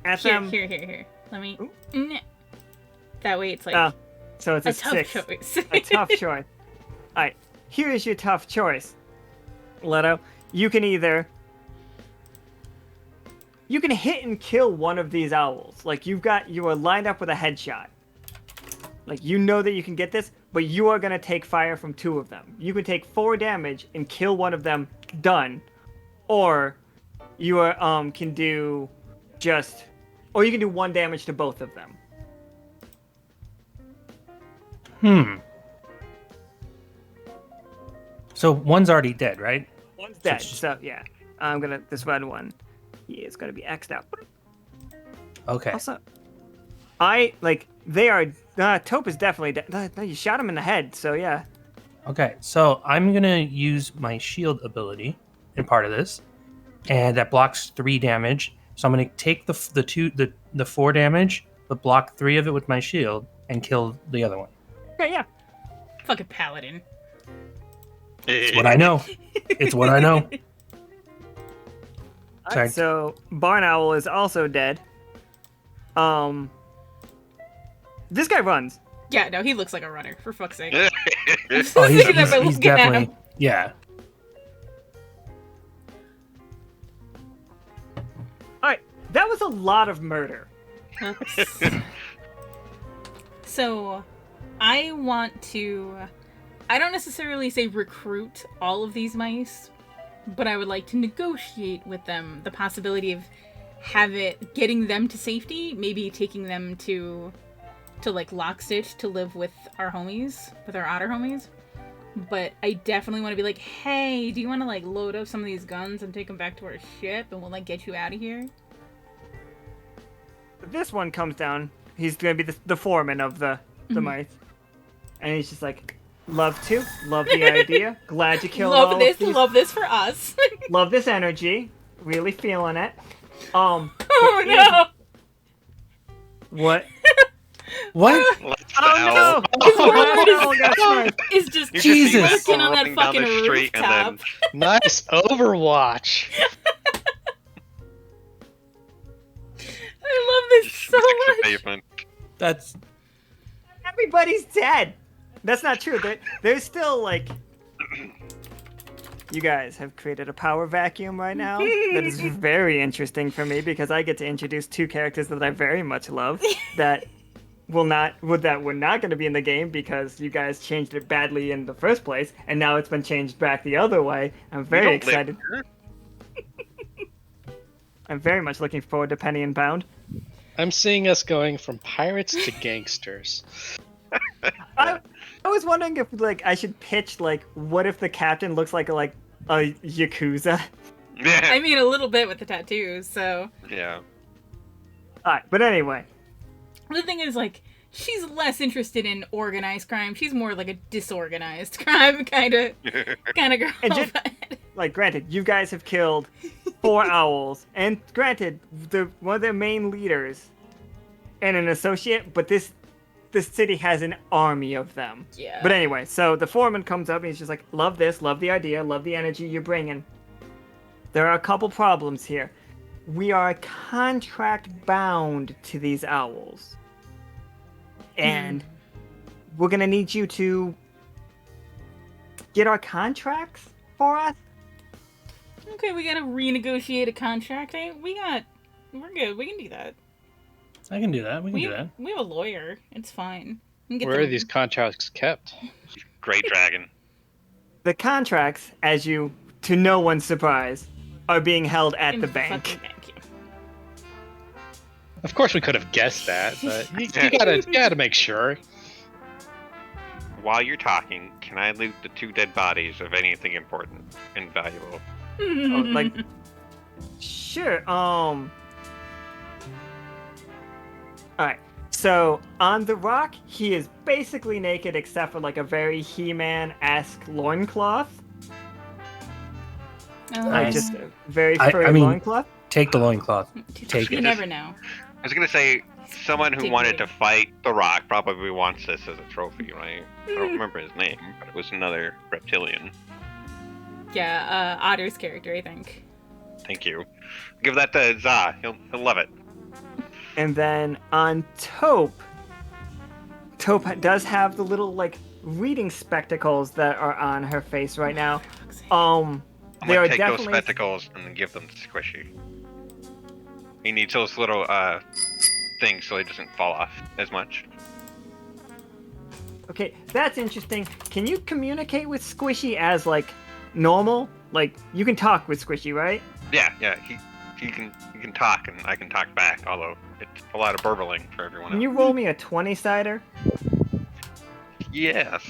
at them, Here. Let me. Ooh. That way it's like so it's a a tough 6. choice. A tough choice. All right. Here is your tough choice, Leto. You can either hit and kill one of these owls. Like you are lined up with a headshot. Like you know that you can get this, but you are gonna take fire from 2 of them. You can take 4 damage and kill one of them. Done. Or you are can do just, or you can do 1 damage to both of them. So one's already dead, right? One's dead. it's just- So yeah, this red one. He is gonna be X'd out. Okay. Also, they are. Taupe is definitely dead. No, you shot him in the head, so yeah. Okay, so I'm gonna use my shield ability in part of this, and that blocks 3 damage. So I'm gonna take the 4 damage, but block 3 of it with my shield and kill the other one. Okay, yeah. Fucking paladin. It's what I know. It's what I know. Alright, Sorry. so Barn Owl is also dead. This guy runs. Yeah, no, he looks like a runner, for fuck's sake. Oh, Look he's, at that he's, by he's looking at definitely him. yeah. Alright, that was a lot of murder. So, I want to. I don't necessarily say recruit all of these mice, but I would like to negotiate with them the possibility of getting them to safety, maybe taking them to like Lockstitch to live with our homies, with our otter homies. But I definitely want to be like, hey, do you want to like load up some of these guns and take them back to our ship, and we'll like get you out of here? This one comes down. He's gonna be the foreman of the mice, and he's just like, love the idea. Glad you killed all Love this, of these. love this for us. Love this energy. really feeling it. Oh but no! What? What? Let's Oh no! His word Oh, got smart. is just You Jesus. just see working on that running down fucking the street rooftop. and then Nice Overwatch. I love this just so sticks the much. pavement. That's Everybody's dead. That's not true. There's still like. You guys have created a power vacuum right now. That is very interesting for me because I get to introduce two characters that I very much love that were not going to be in the game because you guys changed it badly in the first place, and now it's been changed back the other way. I'm We very don't live excited. here. I'm very much looking forward to Penny and Pound. I'm seeing us going from pirates to gangsters. I was wondering if like I should pitch like what if the captain looks like a yakuza. Yeah. I mean, a little bit with the tattoos, so. Yeah. Alright, but anyway. The thing is, like, she's less interested in organized crime. She's more like a disorganized crime kind of girl. And just- Like, granted, you guys have killed 4 owls, and granted, one of their main leaders and an associate, but this city has an army of them. Yeah. But anyway, so the foreman comes up and he's just like, love this, love the idea, love the energy you're bringing. There are a couple problems here. We are contract bound to these owls. And we're going to need you to get our contracts for us. Okay, we gotta renegotiate a contract. We're good. We can do that. I can do that. We can do that. We have a lawyer. It's fine. We can get Where are them- these contracts kept? Great dragon. The contracts, as you, to no one's surprise, are being held at in the fucking bank. yeah. Of course, we could have guessed that, but you gotta make sure. While you're talking, can I loot the 2 dead bodies of anything important and valuable? Oh, like, sure. Alright, so on the rock, he is basically naked except for like a very He-Man-esque loincloth. Oh, Like Nice. just a very I furry mean- loincloth. Take the loincloth. Take you it. never know. I was gonna say, someone who Dig wanted it. to fight the Rock probably wants this as a trophy, right? I don't remember his name, but it was another reptilian. Yeah, Otter's character, I think. Thank you. Give that to Za. He'll love it. And then on Taupe does have the little like reading spectacles that are on her face right now. I'm They are gonna take those definitely spectacles and give them to Squishy. He needs those little things so he doesn't fall off as much. okay. That's interesting. Can you communicate with Squishy as like normal? Like you can talk with Squishy, right? Yeah. He can talk and I can talk back. Although it's a lot of burbling for everyone Can else. you roll me a 20-sider? Yes.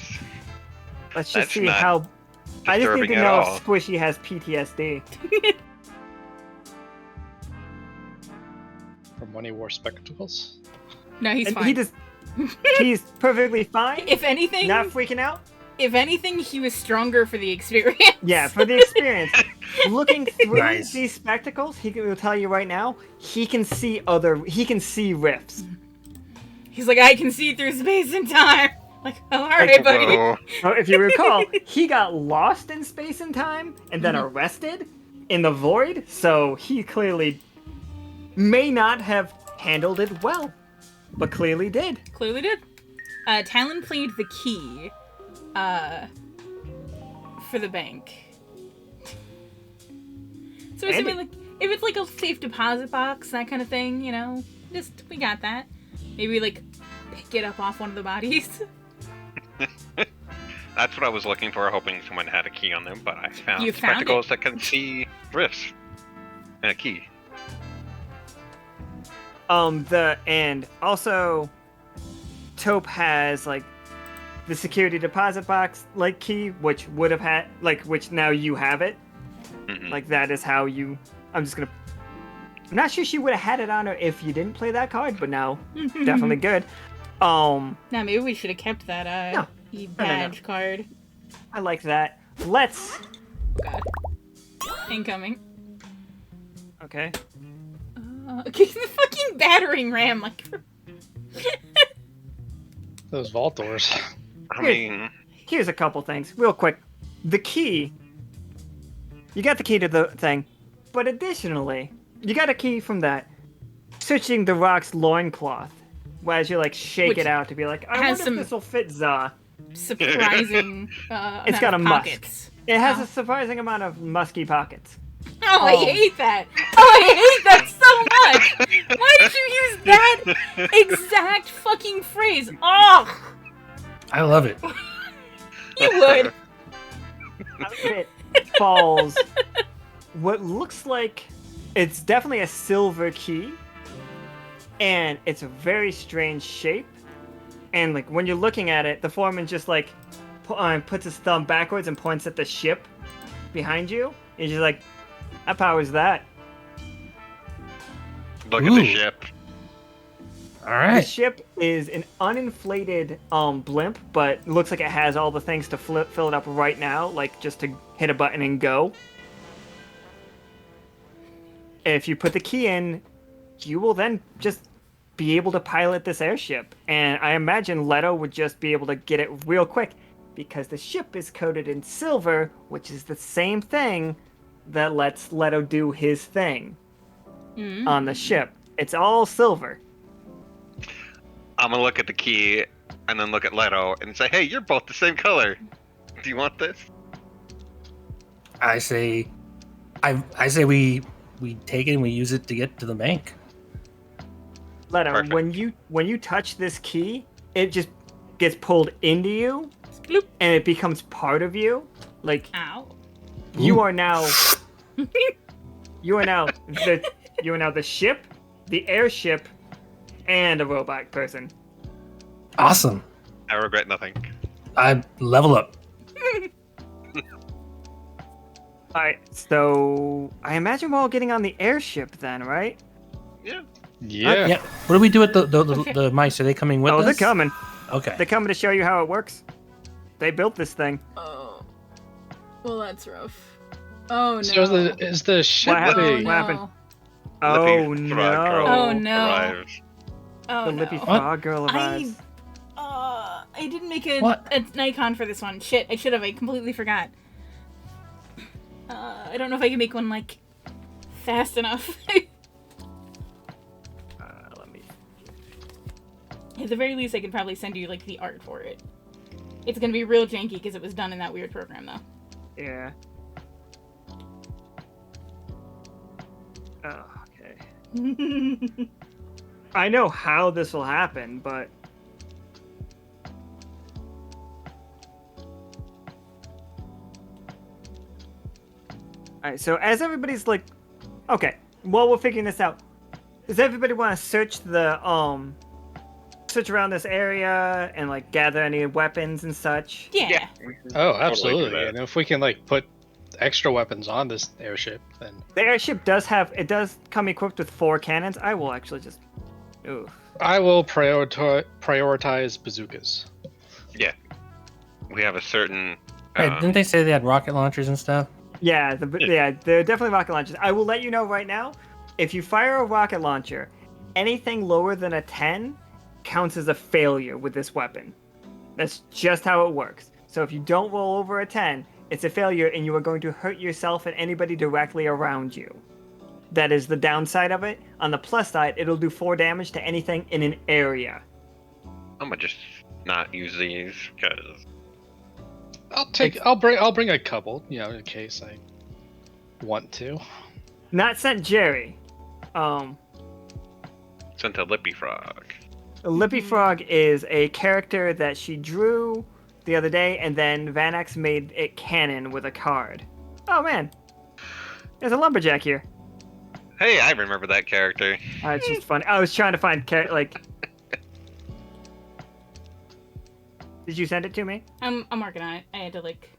Let's just That's see not how. I just need disturbing to at know all. if Squishy has PTSD. From when he wore spectacles. No, he's And fine. he's perfectly fine. If anything, Not freaking out. if anything, he was stronger for the experience. Yeah, for the experience. Looking through Nice. these spectacles, he will tell you right now, he can see rifts. He's like, I can see through space and time. Like, oh, all right, buddy. Whoa. So if you recall, he got lost in space and time and then arrested in the void, so he clearly may not have handled it well, but clearly did. Clearly did. Talon played the key for the bank. So And assuming, like, if it's like a safe deposit box, that kind of thing, you know, we got that. Maybe, like, pick it up off one of the bodies. That's what I was looking for, hoping someone had a key on them, but I found You found spectacles that can see rifts. And a key. And also Taupe has like the security deposit box like key, which would have had which now you have it. Mhm. Like that is how you. I'm not sure she would have had it on her if you didn't play that card, but now definitely good. Now, maybe we should have kept that No. badge card. I like that. Let's. God. Incoming. Okay. Okay, the fucking battering ram, like. Those vault doors. I mean, Here's a couple things, real quick. The key. You got the key to the thing, but additionally, you got a key from that. Searching the rock's loincloth, as you like shake Which it out to be like, I has wonder some- if this will fit Za. Surprising. It's amount got of a musk. pockets. It has Oh. a surprising amount of musky pockets. Oh, I hate that. Oh, I hate that so much. Why did you use that exact fucking phrase? Oh, I love it. you would. Out of it falls what looks like it's definitely a silver key, and it's a very strange shape. And like when you're looking at it, the foreman just like puts his thumb backwards and points at the ship behind you. And you're like, "How powers that?" look at Ooh. the ship. All The right. ship is an uninflated blimp, but looks like it has all the things to fill it up right now, like just to hit a button and go. If you put the key in, you will then just be able to pilot this airship. And I imagine Leto would just be able to get it real quick because the ship is coated in silver, which is the same thing that lets Leto do his thing on the ship. It's all silver. I'm gonna look at the key and then look at Leto and say, "Hey, you're both the same color. Do you want this?" I say we take it and we use it to get to the bank. Leto, Perfect. when you touch this key, it just gets pulled into you, Bloop. and it becomes part of you. Like Ow. you are now the ship, the airship, and a robot person. Awesome. I regret nothing. I level up. All right, so I imagine we're all getting on the airship then, right? Yeah. Yeah. Yeah. What do we do with the mice? Are they coming with Oh, us? they're coming. Okay. They're coming to show you how it works. They built this thing. Oh. Well, that's rough. Oh no. So is the ship happened? Oh, the What happened? no. Oh Lippy Frog Girl Oh, no! no. arrives. Oh The no. Lippy Frog Girl I arrives. I didn't make an What? icon for this one. Shit, I should have. I completely forgot. I don't know if I can make one like fast enough. Let me. At the very least, I could probably send you like the art for it. It's gonna be real janky because it was done in that weird program, though. Yeah. Oh, okay. I know how this will happen, but alright, so as everybody's like, okay, while we're figuring this out, does everybody want to search search around this area and like gather any weapons and such? Yeah. Oh, do absolutely. that. And if we can like put extra weapons on this airship, then The airship does come equipped with 4 cannons. I will actually just, ooh. I will prioritize bazookas. Yeah. We have a certain. Hey, didn't they say they had rocket launchers and stuff? Yeah, they're definitely rocket launchers. I will let you know right now, if you fire a rocket launcher, anything lower than a 10 counts as a failure with this weapon. That's just how it works. So if you don't roll over a 10, it's a failure and you are going to hurt yourself and anybody directly around you. That is the downside of it. On the plus side, it'll do 4 damage to anything in an area. I'm gonna just not use these because I'll bring a couple, in case I want to. Not sent Jerry. sent to Lippy Frog. Lippy Frog is a character that she drew the other day, and then Vanax made it canon with a card. Oh man, there's a lumberjack here. Hey, I remember that character. It's just funny. I was trying to find like. Did you send it to me? I'm working on it. I had to like.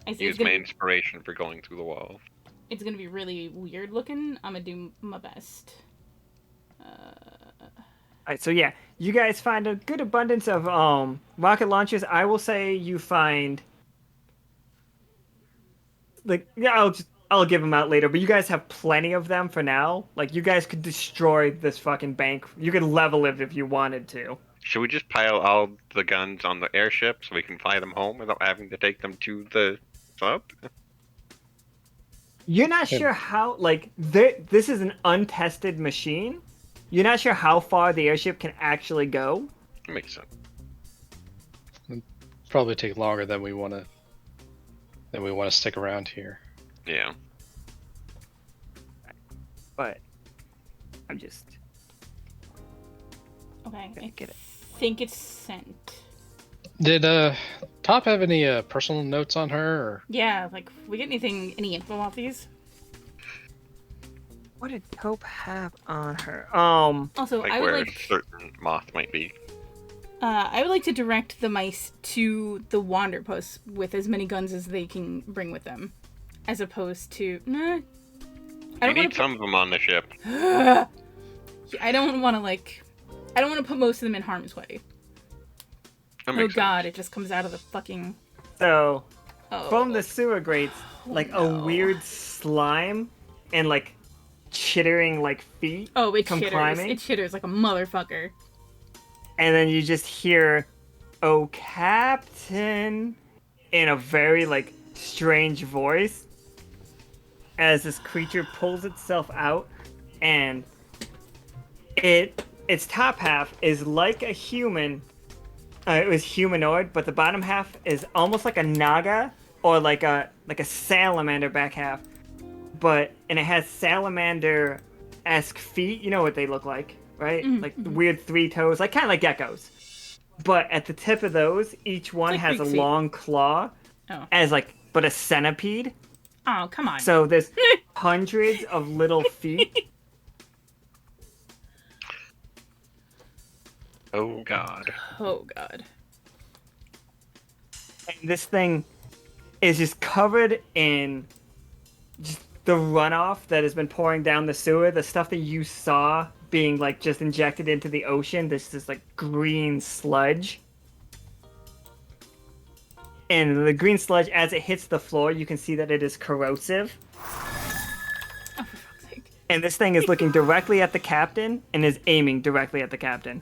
I see Use my inspiration for going through the wall. it's gonna be really weird looking. I'm gonna do my best. Alright, so yeah, you guys find a good abundance of rocket launchers. I will say you find like I'll give them out later, but you guys have plenty of them for now. Like, you guys could destroy this fucking bank. You could level it if you wanted to. Should we just pile all the guns on the airship so we can fly them home without having to take them to the sub? You're not sure how, like, this is an untested machine. You're not sure how far the airship can actually go. That makes sense. Probably take longer than we want to stick around here. Yeah. But I'm just Okay, I get it. think it's sent. Did Top have any personal notes on her? Or? Yeah, like, we get any info off these? What did Taupe have on her? Also, Like I would where like, a certain moth might be. I would like to direct the mice to the Wanderpus with as many guns as they can bring with them, as opposed to I We don't need want to. some of them on the ship. I don't want to I don't want to put most of them in harm's way. That Oh makes god, sense. it just comes out of the fucking. So Oh. from the sewer grates, like no. a weird slime and like chittering like feet Oh, it come chitters. climbing. It chitters like a motherfucker. And then you just hear, "Oh, Captain," in a very like strange voice as this creature pulls itself out, and its top half is like a human. It was humanoid, but the bottom half is almost like a naga or like a salamander back half. And it has salamander-esque feet. You know what they look like, right? Like weird 3 toes, like kind of like geckos. But at the tip of those, each one like has a Greek feet. long claw, Oh. but a centipede. Oh, come on. So there's hundreds of little feet. Oh god. Oh god. And this thing is just covered in just the runoff that has been pouring down the sewer, the stuff that you saw being like just injected into the ocean, this like green sludge. And the green sludge, as it hits the floor, you can see that it is corrosive. Oh, for fuck's sake. And this thing is looking directly at the captain and is aiming directly at the captain.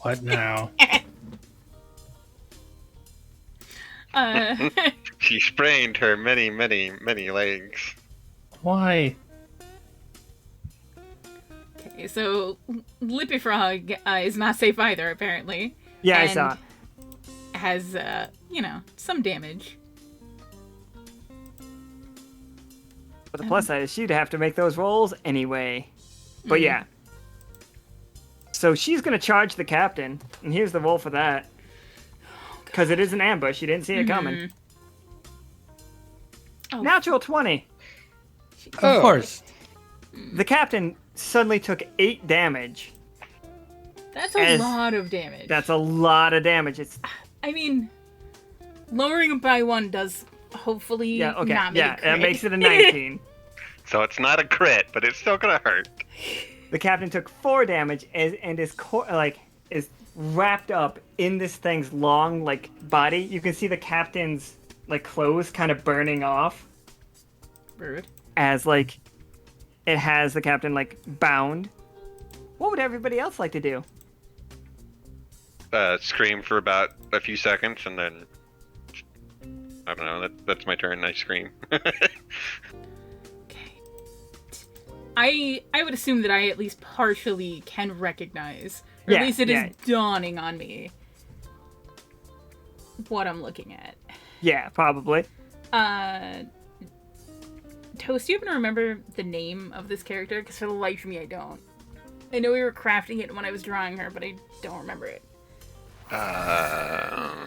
What now? She sprained her many legs. Why? Okay, so Lippy Frog is not safe either, apparently. Yeah, I And saw. Has, some damage. But the plus side is she'd have to make those rolls anyway. But yeah. So she's gonna charge the captain, and here's the roll for that. Because it is an ambush, you didn't see it coming. Oh. Natural 20. Of course. The captain suddenly took 8 damage. That's a lot of damage. That's a lot of damage. It's I mean, lowering it by 1 does hopefully not make it that crit. makes it a 19. So it's not a crit, but it's still gonna hurt. The captain took 4 damage and is is wrapped up in this thing's long body. You can see the captain's clothes kind of burning off Rude. as it has the captain bound. What would everybody else like to do? Scream for about a few seconds, and then I don't know. That's my turn. I scream. I would assume that I at least partially can recognize, or Yeah, at least it is yeah. dawning on me what I'm looking at. Yeah, probably. Toast, do you happen to remember the name of this character? Because for the life of me, I don't. I know we were crafting it when I was drawing her, but I don't remember it. Yeah,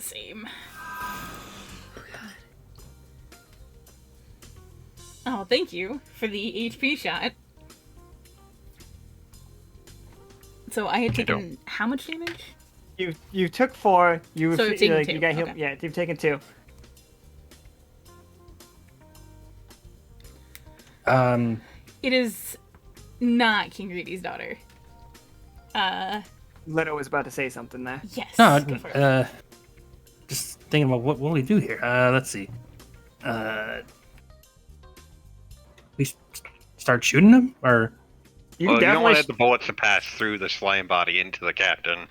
same. Oh, thank you for the HP shot. So I had taken how much damage? You took 4. You So you've taken 2, you got healed. okay. Yeah, you've taken 2. It is not King Greedy's daughter. Leto was about to say something there. Yes. No, go for it. just thinking about what will we do here. Let's see. We start shooting them, or You Well, can you don't want definitely. the bullet to pass through the slime body into the captain.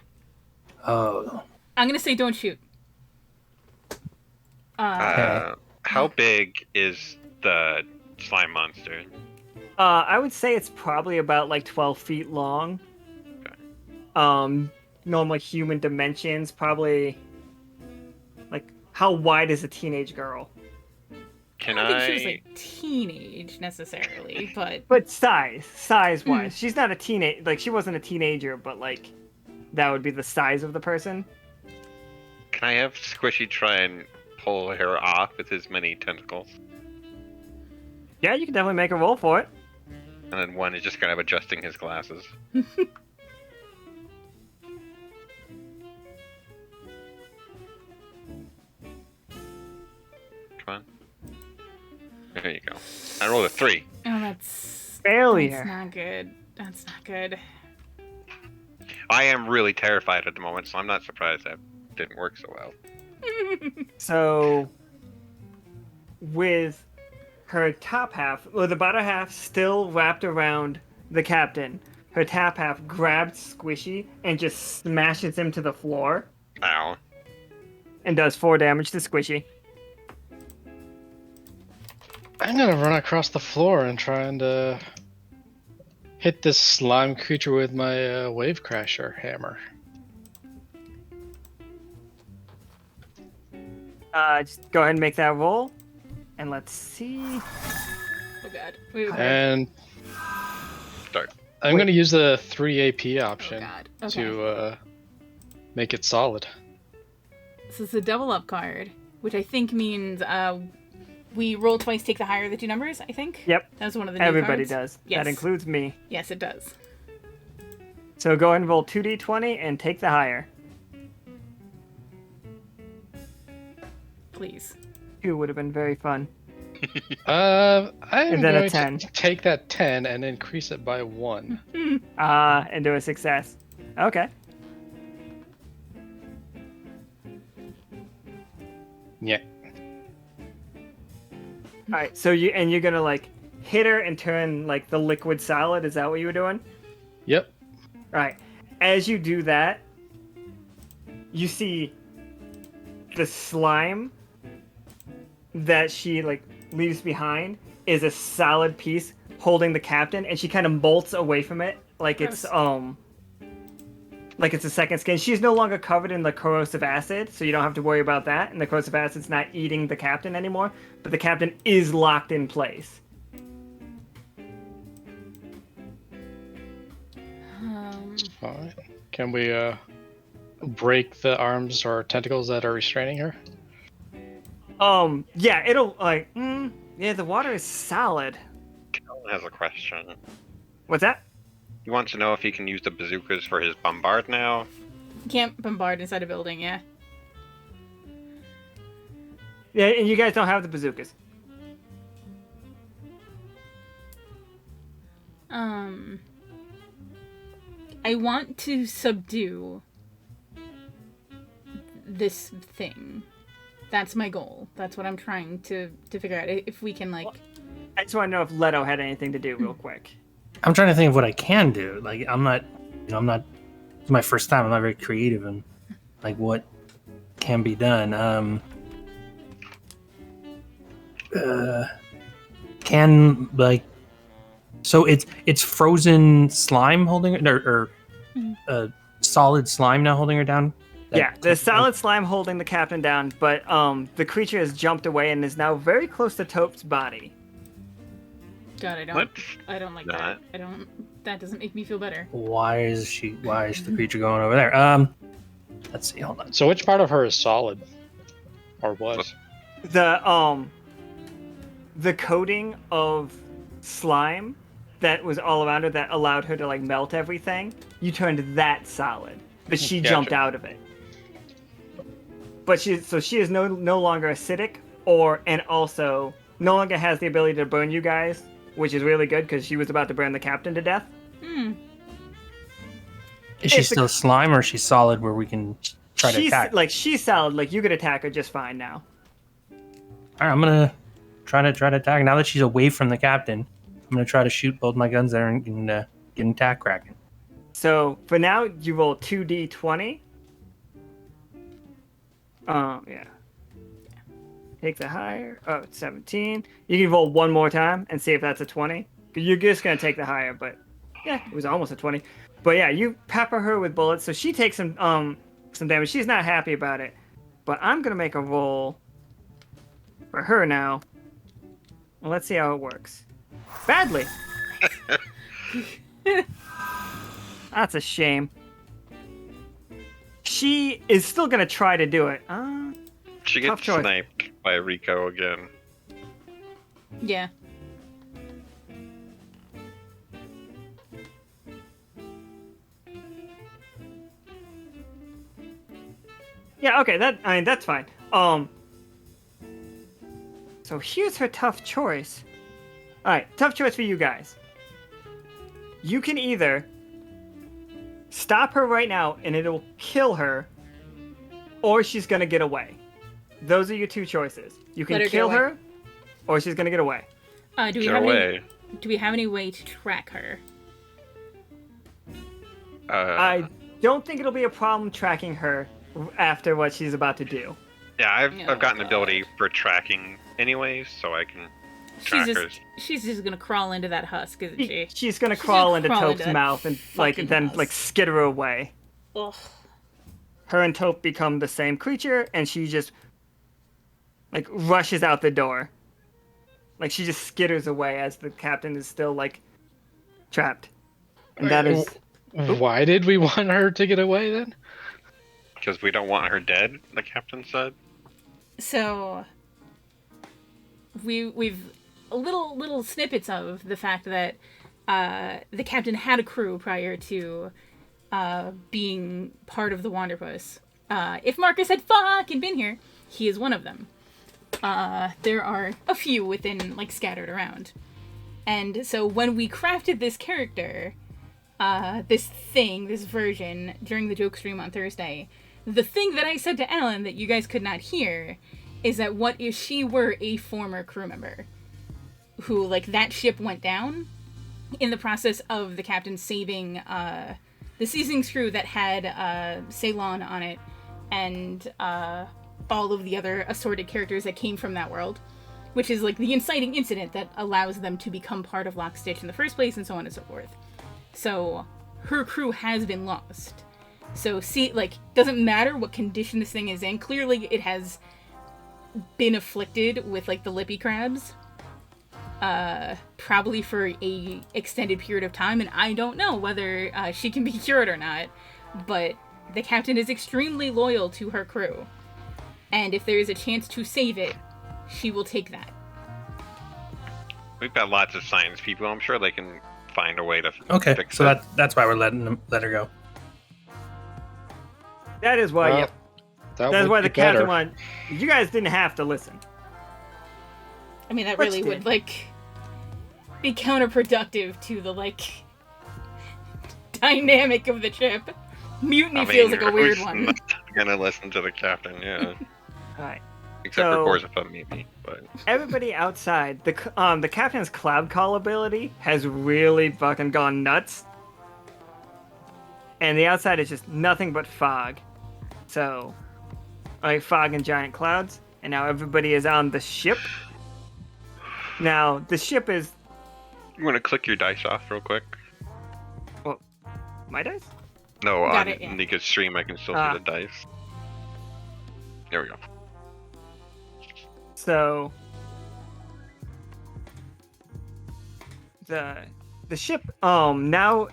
oh, I'm gonna say don't shoot. How big is the slime monster? I would say it's probably about like 12 feet long. Normal human dimensions, probably. Like, how wide is a teenage girl? Can I don't think she was I? like teenage necessarily, but But size wise, she's not a teenage. Like, she wasn't a teenager, but like, that would be the size of the person. Can I have Squishy try and pull her off with his many tentacles? Yeah, you can definitely make a roll for it. And then one is just kind of adjusting his glasses. Come on. There you go. I rolled a 3. oh, that's Failure. not good. That's not good. I am really terrified at the moment, so I'm not surprised that didn't work so well. So, with her top half, or the bottom half still wrapped around the captain, her top half grabs Squishy and just smashes him to the floor Ow. and does 4 damage to Squishy. I'm gonna run across the floor and try and hit this slime creature with my wave crasher hammer. Just go ahead and make that roll. And let's see. Oh god. Wait. And Start. I'm Wait. gonna use the 3 AP option God. Okay. to make it solid. This is a double up card, which I think means we roll twice, take the higher of the 2 numbers, I think? Yep. That's one of the new Everybody cards. does. Yes. That includes me. Yes, it does. So go ahead and roll 2d20 and take the higher. Please. 2 would have been very fun. I'm And then a going 10. to take that 10 and increase it by 1. And do a success. Okay. Yeah. Alright, so you're gonna like hit her and turn like the liquid solid, is that what you were doing? Yep. Right. As you do that, you see the slime that she like leaves behind is a solid piece holding the captain, and she kind of bolts away from it like it's a second skin. She's no longer covered in the corrosive acid, so you don't have to worry about that. And the corrosive acid's not eating the captain anymore, but the captain is locked in place. Fine. Can we break the arms or tentacles that are restraining her? Yeah, it'll like, yeah, the water is solid. Kellen has a question. What's that? He wants to know if he can use the bazookas for his bombard now. You can't bombard inside a building, yeah. Yeah, and you guys don't have the bazookas. I want to subdue this thing. That's my goal. That's what I'm trying to figure out. If we can, like... I just want to know if Leto had anything to do real quick. I'm trying to think of what I can do. Like, I'm not. It's my first time. I'm not very creative in like what can be done. Can like. So it's frozen slime holding her, or solid slime now holding her down. Yeah, the solid slime holding the captain down, but the creature has jumped away and is now very close to Taupe's body. God, I don't like that. That doesn't make me feel better. Why is the creature going over there? Let's see. Hold on. So which part of her is solid? Or was? The coating of slime that was all around her that allowed her to like melt everything, you turned that solid. But she Gotcha. jumped out of it. But she is no longer acidic and also no longer has the ability to burn you guys, which is really good because she was about to burn the captain to death. Is she It's a- still slime or is she solid where we can try to attack? She's solid, like you could attack her just fine now. All right, I'm gonna try to attack. Now that she's away from the captain, I'm gonna try to shoot both my guns there and get an attack cracking. So for now, you roll 2d20. Yeah. Take the higher. Oh, it's 17. You can roll one more time and see if that's a 20. You're just gonna take the higher, but yeah, it was almost a 20. But yeah, you pepper her with bullets, so she takes some damage. She's not happy about it, but I'm gonna make a roll for her now. Well, let's see how it works. Badly. That's a shame. She is still gonna try to do it. She tough gets choice. sniped by Rico again. Yeah. Yeah, okay, that's fine. So here's her tough choice. Alright, tough choice for you guys. You can either stop her right now and it'll kill her, or she's gonna get away. Those are your two choices. You can kill her, or she's gonna get away. Do we have any way to track her? I don't think it'll be a problem tracking her after what she's about to do. Yeah, I've got an ability for tracking anyways, so I can track her. She's just gonna crawl into that husk, isn't she? She's gonna crawl into Taupe's mouth and then skitter her away. Ugh. Her and Taupe become the same creature, and she just rushes out the door. She just skitters away as the captain is still trapped. And that is. Why did we want her to get away then? Because we don't want her dead, the captain said. So we've little snippets of the fact that the captain had a crew prior to being part of the Wanderpus. If Marcus had fucking been here, he is one of them. There are a few within, scattered around. And so when we crafted this character, this version, during the joke stream on Thursday, the thing that I said to Alan that you guys could not hear is that what if she were a former crew member who, that ship went down in the process of the captain saving the seasoning's crew that had Ceylon on it and all of the other assorted characters that came from that world, which is the inciting incident that allows them to become part of Lockstitch in the first place, and so on and so forth. So her crew has been lost. So doesn't matter what condition this thing is in. Clearly it has been afflicted with the lippy crabs. Probably for a extended period of time, and I don't know whether she can be cured or not. But the captain is extremely loyal to her crew. And if there is a chance to save it, she will take that. We've got lots of science people. I'm sure they can find a way to fix so it. that's why we're let her go. That is why. Well, that's why the captain wanted. You guys didn't have to listen. I mean, that really would be counterproductive to the dynamic of the ship. Mutiny feels like a weird one. Not gonna listen to the captain, yeah. Alright. Except for Gorzafa, maybe. But everybody outside, the captain's cloud call ability has really fucking gone nuts. And the outside is just nothing but fog. So, fog and giant clouds. And now everybody is on the ship. Now, the ship is... You want to click your dice off real quick? Well, my dice? No, on Nika's stream I can still see the dice. There we go. So... The ship, now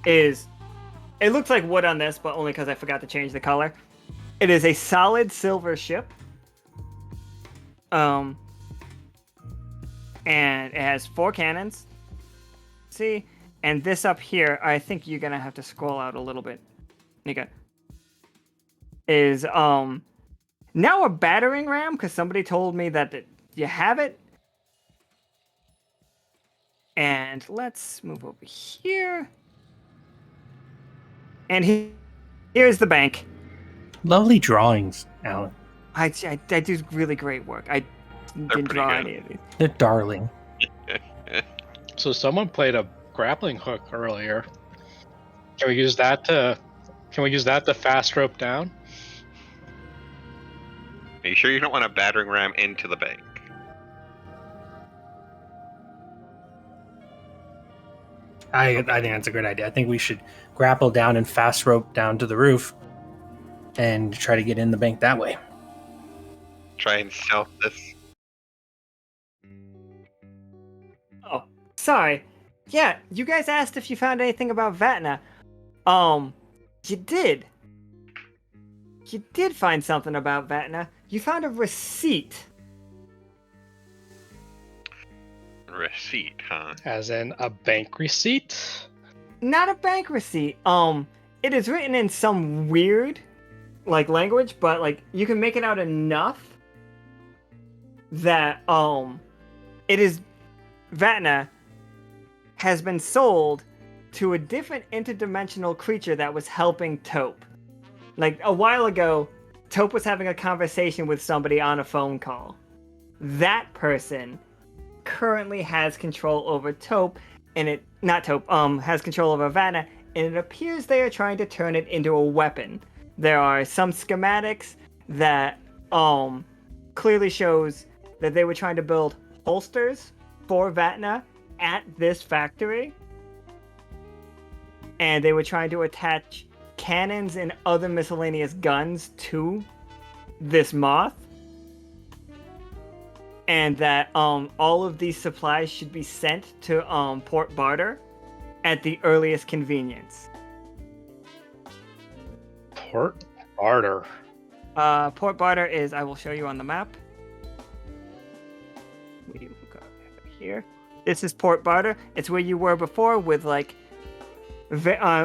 is... It looks like wood on this, but only because I forgot to change the color. It is a solid silver ship. And it has 4 cannons. See? And this up here, I think you're gonna have to scroll out a little bit, Nika. Is now a battering ram, because somebody told me that you have it. And let's move over here. And here's the bank. Lovely drawings, Alan. I do really great work. didn't pretty draw good. any of these. They're darling. So someone played a grappling hook earlier. Can we use that to fast rope down? Are you sure you don't want a battering ram into the bank? I think that's a great idea. I think we should grapple down and fast rope down to the roof and try to get in the bank that way. Try and stealth this. Oh, sorry. Yeah, you guys asked if you found anything about Vatna. You did. You did find something about Vatna. You found a receipt. Receipt, huh? As in a bank receipt? Not a bank receipt. It is written in some weird, language, but you can make it out enough that it is Vatna has been sold to a different interdimensional creature that was helping Taupe. A while ago, Taupe was having a conversation with somebody on a phone call. That person currently has control over Taupe, and has control over Vatna, and it appears they are trying to turn it into a weapon. There are some schematics that clearly shows that they were trying to build holsters for Vatna at this factory, and they were trying to attach cannons and other miscellaneous guns to this moth, and that all of these supplies should be sent to Port Barter at the earliest convenience. Port Barter. Port Barter is, I will show you on the map. We will go here. This is Port Barter. It's where you were before with where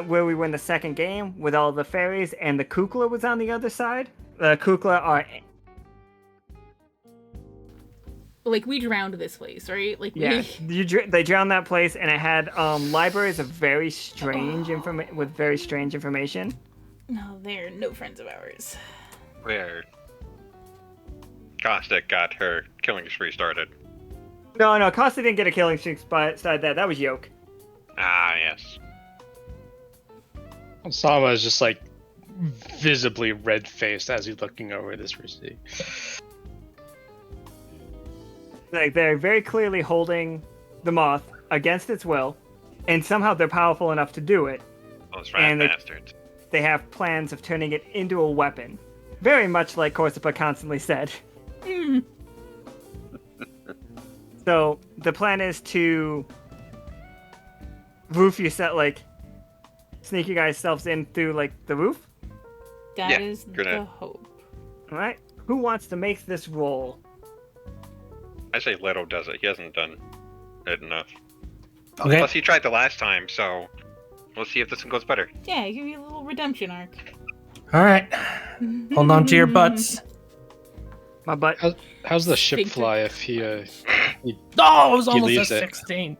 we were in the second game with all the ferries, and the Kukla was on the other side. The Kukla are... we drowned this place, right? Yeah, they drowned that place, and it had libraries of very strange with very strange information. No, they're no friends of ours. Where Caustic got her killing spree started. No, Costa didn't get a killing streak started that. That was Yoke. Ah, yes. Sama is just visibly red-faced as he's looking over this receipt. They're very clearly holding the moth against its will, and somehow they're powerful enough to do it. Those rat bastards. They have plans of turning it into a weapon. Very much like Corsipa constantly said. So, the plan is to roof sneak you guys selves in through, the roof? That is the hope. Alright, who wants to make this roll? I say Leto does it. He hasn't done it enough. Okay. Plus, he tried the last time, so we'll see if this one goes better. Yeah, give you a little redemption arc. All right. Hold on to your butts. My butt. How's the ship Big fly if he Oh, it was almost a leaves it. 16.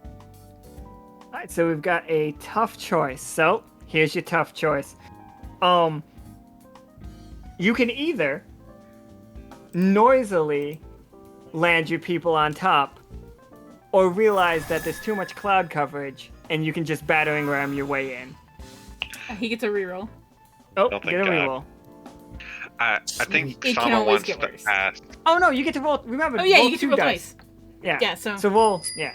Alright, so we've got a tough choice. So, here's your tough choice. You can either noisily land your people on top, or realize that there's too much cloud coverage, and you can just battering ram your way in. He gets a reroll. Oh, Don't get a think, reroll. I think It can Sama always wants get to worse. ask. Oh no, you get to roll. Remember, Oh yeah, roll you get to two roll dice. twice. Yeah. Yeah, so roll. Yeah.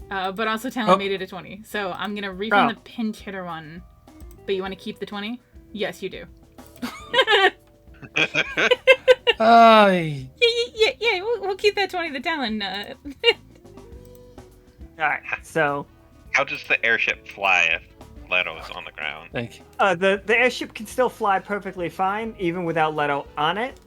but also Talon made it a 20. So I'm gonna refund the pinch hitter one. But you want to keep the 20? Yes, you do. Yeah, we'll keep that 20 the Talon. Alright, so How does the airship fly if Leto is on the ground? Thank you. the airship can still fly perfectly fine, even without Leto on it.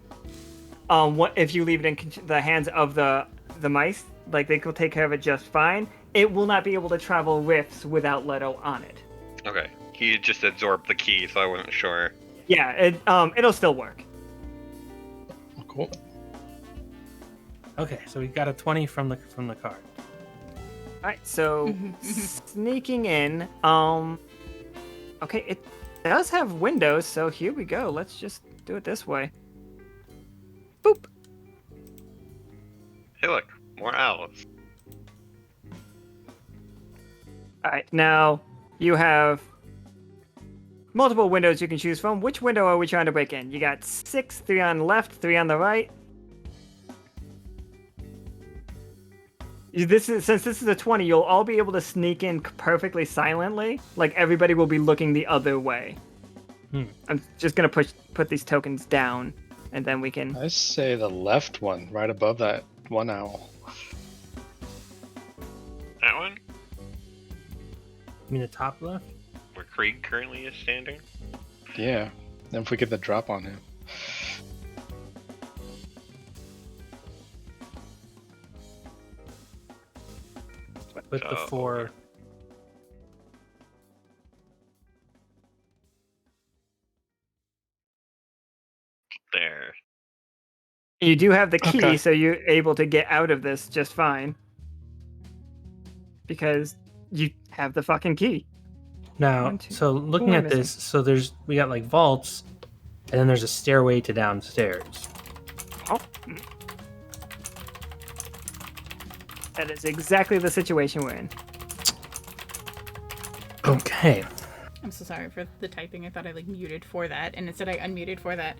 What if you leave it in the hands of the mice? They can take care of it just fine. It will not be able to travel rifts without Leto on it. Okay. He just absorbed the key, so I wasn't sure. Yeah, it'll still work. Cool. Okay, so we got a 20 from the card. Alright, so sneaking in. Okay, it does have windows, so here we go. Let's just do it this way. Boop. Hey, look, more owls. Alright, now you have multiple windows you can choose from. Which window are we trying to break in? You got 6, 3 on the left, 3 on the right. Since this is a 20, you'll all be able to sneak in perfectly silently. Like, everybody will be looking the other way. I'm just gonna put these tokens down, and then we can... I say the left one, right above that one owl. That one? You mean the top left? Where Krieg currently is standing? Yeah. Then if we get the drop on him. With the 4. There. You do have the key, Okay. so you're able to get out of this just fine. Because you have the fucking key. Now, 1, 2. so looking Who am I at this, so we got like vaults, and then there's a stairway to downstairs. Oh. That is exactly the situation we're in. Okay. I'm so sorry for the typing. I thought I like muted for that, and instead I unmuted for that.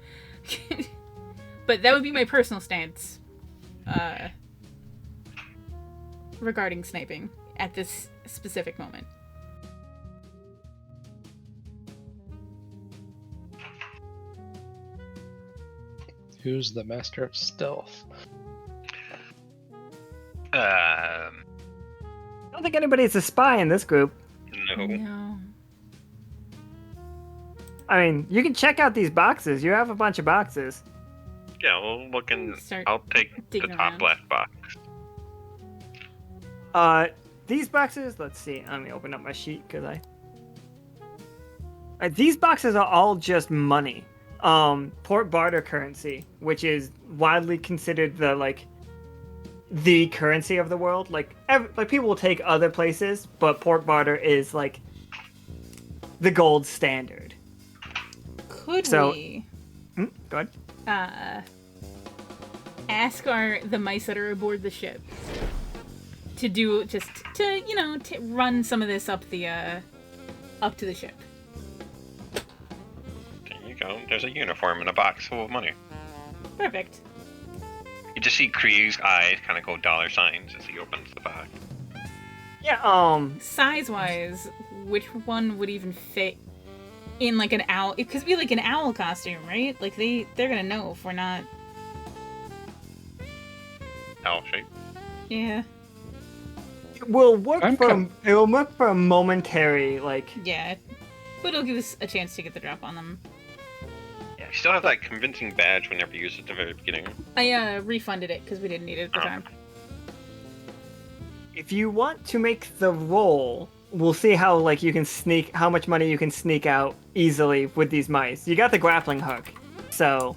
But that would be my personal stance regarding sniping at this specific moment. Who's the master of stealth? I don't think anybody's a spy in this group. No. No. I mean, you can check out these boxes. You have a bunch of boxes. Yeah, we'll look in. Start I'll take the digging top around. left box. These boxes, let's see. Let me open up my sheet because these boxes are all just money. Port barter currency, which is widely considered the currency of the world. Like people will take other places, but port barter is like the gold standard. Could So- we Go ahead. ask the mice that are aboard the ship to run some of this up to the ship? There you go. There's a uniform in a box full of money. Perfect. You just see Krieg's eyes kind of go dollar signs as he opens the box. Yeah. Size-wise, which one would even fit in like an owl? It could be like an owl costume, right? Like they're gonna know if we're not. Owl shape. Yeah. It will work I'm it will work for a momentary Yeah. But it'll give us a chance to get the drop on them. You still have that convincing badge we never used at the very beginning. I refunded it because we didn't need it at the Oh. time. If you want to make the roll, we'll see how how much money you can sneak out easily with these mice. You got the grappling hook, so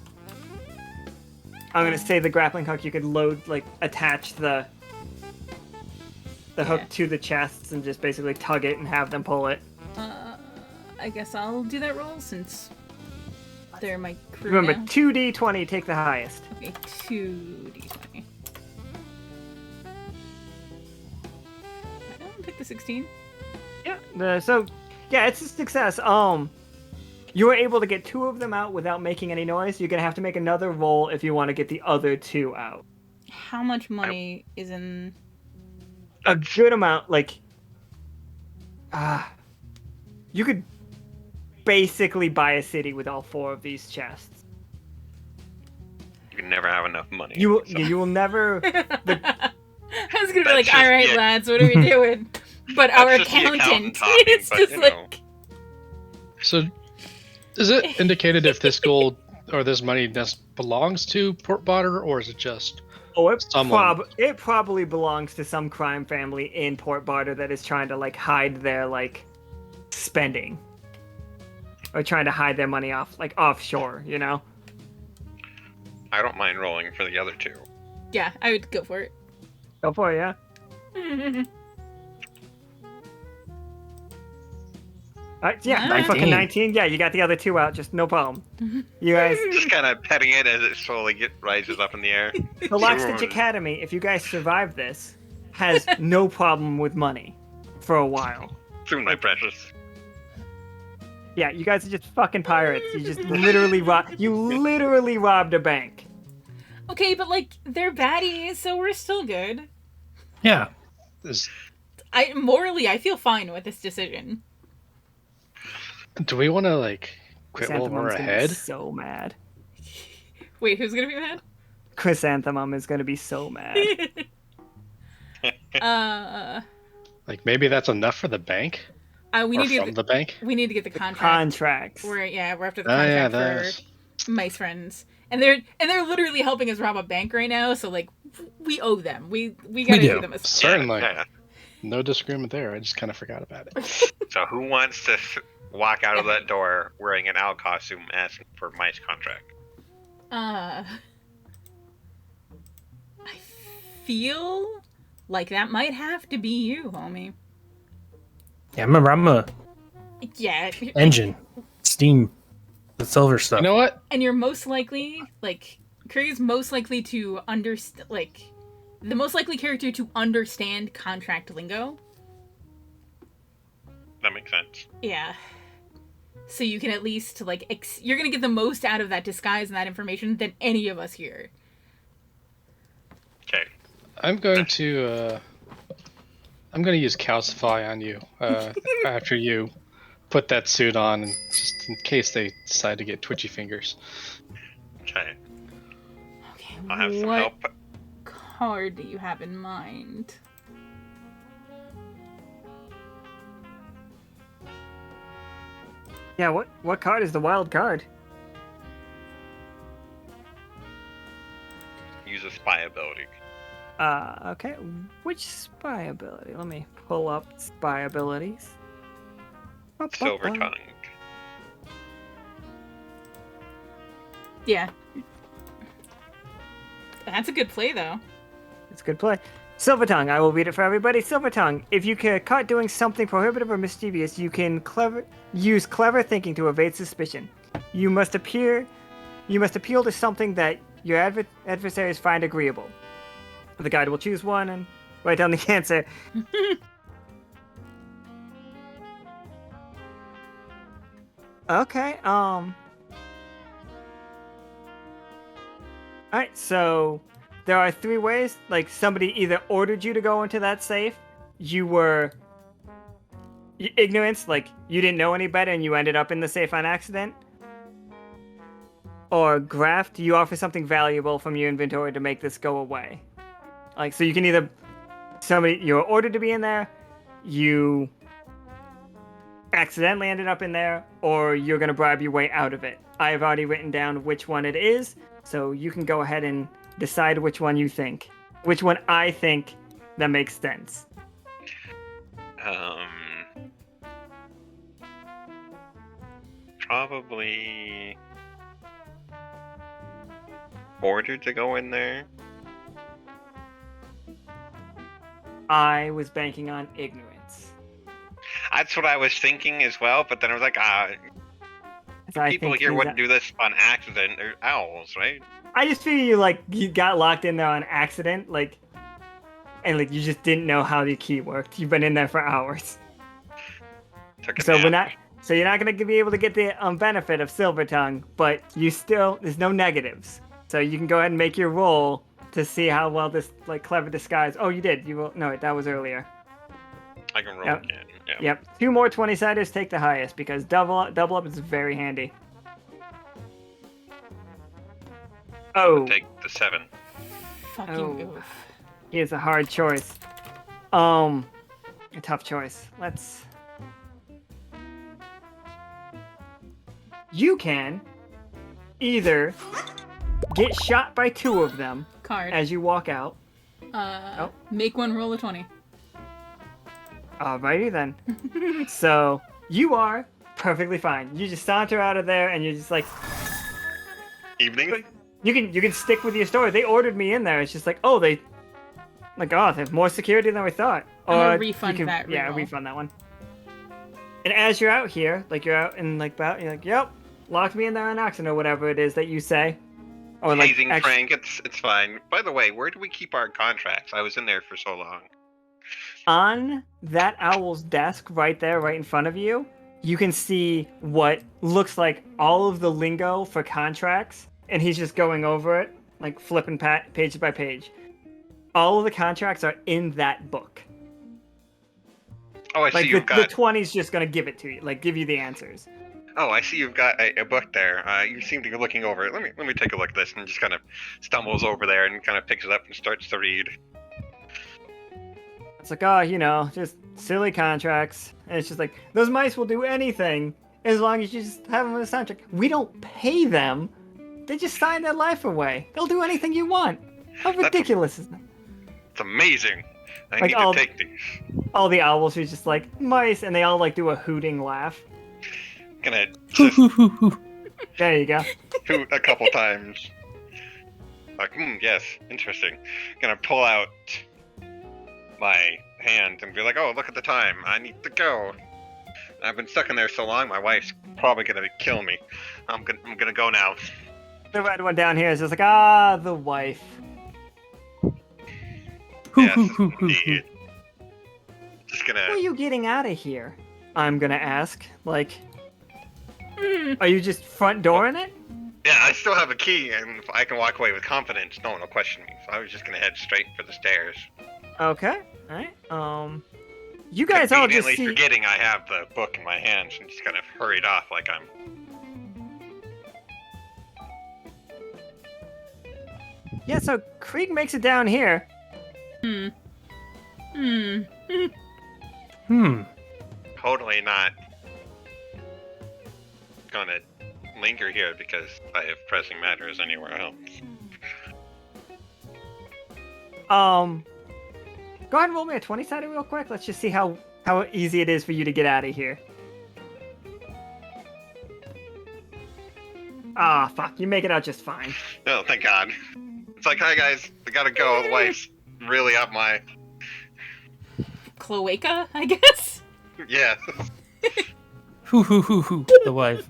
I'm gonna say the grappling hook you could attach the hook Yeah. to the chests and just basically tug it and have them pull it. I guess I'll do that roll since they're my crew Remember, now. 2d20, take the highest. Okay, 2d20. I don't pick the 16. Yeah. It's a success. You were able to get 2 of them out without making any noise. You're gonna have to make another roll if you want to get the other 2 out. How much money is in? A good amount, you could basically buy a city with all 4 of these chests. You can never have enough money. You so- will never. I was gonna be That's like, just- all right, yeah. lads, what are we doing? But our just the accountant accountant, talking, it's but, just you like, know. So, is it indicated if this gold or this money belongs to Port Barter, or is it just Oh, it someone? it probably belongs to some crime family in Port Barter that is trying to hide their spending, or trying to hide their money offshore. You know. I don't mind rolling for the other 2. yeah, I would go for it. Go for it, yeah. Yeah, Nice. fucking 19. Yeah, you got the other 2 out, just no problem. You guys, Just kind of petting it as it slowly rises up in the air. the Lockstitch Academy, if you guys survive this, has no problem with money for a while. Soon, my precious. Yeah, you guys are just fucking pirates. You just literally robbed a bank. Okay, but like they're baddies, so we're still good. Yeah. Morally, I feel fine with this decision. Do we want to like quit while Chrysanthemum's we're gonna be ahead? so mad. Wait, who's gonna be mad? Chrysanthemum is gonna be so mad. Like maybe that's enough for the bank? We Or need to from get the bank? we need to get the contract. Contracts. We're after the Oh contract yeah, for those. Mice Friends, and they're literally helping us rob a bank right now. So like, we owe them. We gotta do. do them a Certainly. Yeah. No disagreement there. I just kind of forgot about it. So who wants to walk out of that door wearing an owl costume asking for mice contract? I feel like that might have to be you, homie. Yeah, remember, I'm a Yeah, engine. Steam. The silver stuff. You know what? and you're most likely Curry's most likely to understand the most likely character to understand contract lingo. That makes sense. Yeah. So you can at least you're gonna get the most out of that disguise and that information than any of us here. Okay. I'm going to use calcify on you after you put that suit on, just in case they decide to get twitchy fingers. Okay. Okay, I'll have some what help. card do you have in mind? Yeah, what card is the wild card? Use a spy ability. Okay. Which spy ability? Let me pull up spy abilities. Silver tongue. Yeah. That's a good play, though. It's a good play. Silver Tongue, I will read it for everybody. Silver Tongue, if you get caught doing something prohibitive or mischievous, you can use clever thinking to evade suspicion. You must appeal to something that your adversaries find agreeable. The guide will choose one and write down the answer. Okay, Alright, so there are 3 ways. Like, somebody either ordered you to go into that safe, you were ignorance, like you didn't know any better and you ended up in the safe on accident. Or graft, you offer something valuable from your inventory to make this go away. Like, so you can either, you were ordered to be in there, you accidentally ended up in there, or you're going to bribe your way out of it. I've already written down which one it is, so you can go ahead and decide which one you think. Which one I think that makes sense. Probably ordered to go in there. I was banking on ignorance. That's what I was thinking as well, but then I was like, So I people think here he's wouldn't do this on accident. They're owls, right? I just figure you got locked in there on accident, and you just didn't know how the key worked. You've been in there for hours. Took a So nap. you're not gonna be able to get the benefit of Silver Tongue, but there's no negatives. So you can go ahead and make your roll to see how well this clever disguise. Oh, you did. No, that was earlier. I can roll Yep. again. Yeah. Yep. 2 more 20-siders, take the highest because double up is very handy. Oh, Take the 7. Fucking Oh. oof. here's a hard choice. A tough choice. You can either get shot by 2 of them Card. as you walk out. Make one roll a 20. Alrighty then. So you are perfectly fine. You just saunter out of there and you're just Evening? you can stick with your story. They ordered me in there. It's just they have more security than we thought. I'm gonna Or refund you can, that Yeah, reroll. refund that one. And as you're out here, like you're out in like about, you're like, yep, lock me in there on oxen or whatever it is that you say. Or like, Hazing Frank, it's fine. By the way, where do we keep our contracts? I was in there for so long. On that owl's desk right there, right in front of you, you can see what looks like all of the lingo for contracts, and he's just going over it, like flipping page by page. All of the contracts are in that book. Oh, I see you've the got... 20's just gonna give it to you, like give you the answers. Oh, I see you've got a book there. You seem to be looking over it. Let me take a look at this, and just kind of stumbles over there and kind of picks it up and starts to read. It's like, oh, you know, just silly contracts. And it's just like, those mice will do anything as long as you just have them in the soundtrack. We don't pay them. They just sign their life away. They'll do anything you want. How ridiculous is that? It's amazing. I Like need all- to take these. All the owls are just like, mice, and they all like do a hooting laugh. Gonna just There you go. hoot a couple times. Like, yes, interesting. Gonna pull out my hand and be like, oh, look at the time. I need to go. I've been stuck in there so long, my wife's probably gonna kill me. I'm gonna go now. The red one down here is just like, the wife. Yes, indeed. Just gonna... How are you getting out of here? I'm gonna ask. Like, are you just front dooring it? Yeah, I still have a key, and I can walk away with confidence. No one will question me. So I was just gonna head straight for the stairs. Okay. Alright. You guys all just Conveniently see... forgetting I have the book in my hands and just kind of hurried off like I'm... Yeah, so Krieg makes it down here. Totally not gonna linger here because I have pressing matters anywhere else. Go ahead and roll me a 20-sided real quick. Let's just see how easy it is for you to get out of here. Ah, fuck. You make it out just fine. Oh, thank God. It's like, hi guys, I gotta go, the wife's really up my... Cloaca, I guess? Yeah. The wife.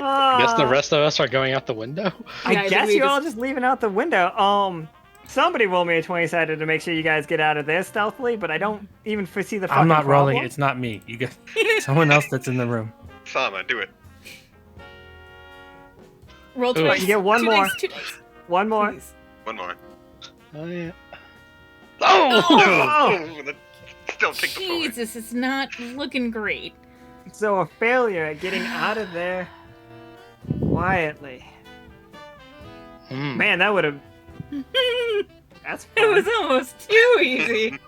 I guess the rest of us are going out the window. I Yeah, guess we you're all just leaving out the window. Somebody roll me a 20-sided to make sure you guys get out of there stealthily, but I don't even foresee the fucking I'm not rolling. problem. It's not me. You get someone else that's in the room. Sama, do it. Roll Ooh. twice. You get one Two more. dice, 2 dice. One more. Please. One more. Oh yeah. Oh! Oh! No! Still take the forward. Jesus, it's not looking great. So a failure at getting out of there quietly. Man, that would have... That's It was fun. almost too easy.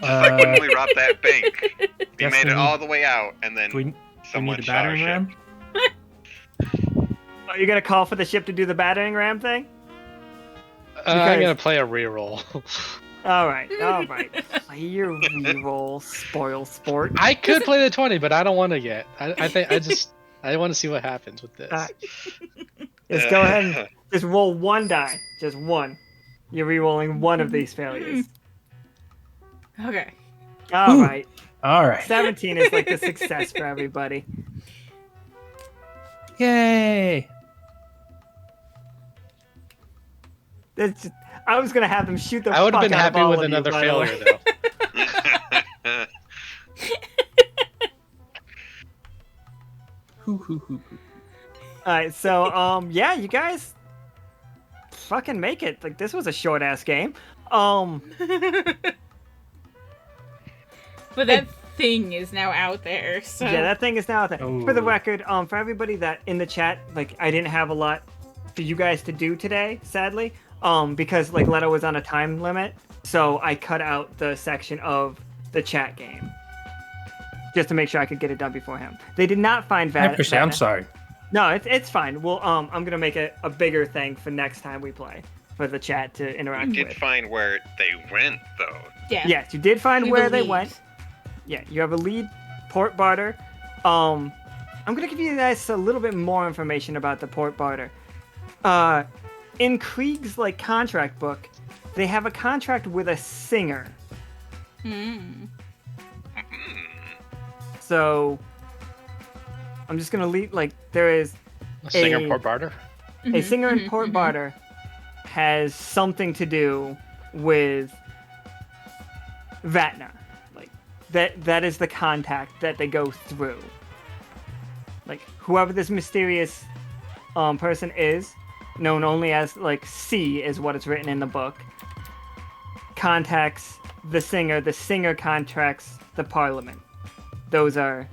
Like when we robbed that bank. We Guess made we it need- all the way out, and then We someone need a shot our battering ship. ram. Are you gonna call for the ship to do the battering ram thing? I'm Because- gonna play a reroll. Alright. Play your reroll, spoil sport. I could play the 20, but I don't want to yet. I think I want to see what happens with this. Just go ahead and just roll one die. Just one. You're re-rolling one of these failures. Okay. Alright. All right. 17 is like the success for everybody. Yay! That's just, I was gonna have them shoot the I would fuck have been out of happy all with of you, another by the way. failure though. Alright, so yeah, you guys fucking make it. Like this was a short ass game. But that thing is now out there, so... Yeah, that thing is now out there. For the Ooh. record, for everybody that in the chat, like I didn't have a lot for you guys to do today, sadly. Because like Leto was on a time limit, so I cut out the section of the chat game. Just to make sure I could get it done before him. They did not find Actually, I'm sorry. No, it's fine. Well, I'm gonna make it a bigger thing for next time we play for the chat to interact You did with. find where they went, though. Yeah. Yes, you did find We where they believe. went. Yeah, you have a lead port barter. I'm gonna give you guys a little bit more information about the port barter. In Krieg's contract book, they have a contract with a singer. So I'm just gonna leave. Like there is A singer in Port Barter. a singer in Port Barter has something to do with Vatna. Like that is the contact that they go through. Like whoever this mysterious person is, known only as like C is what is written in the book, contacts the singer contracts the parliament. That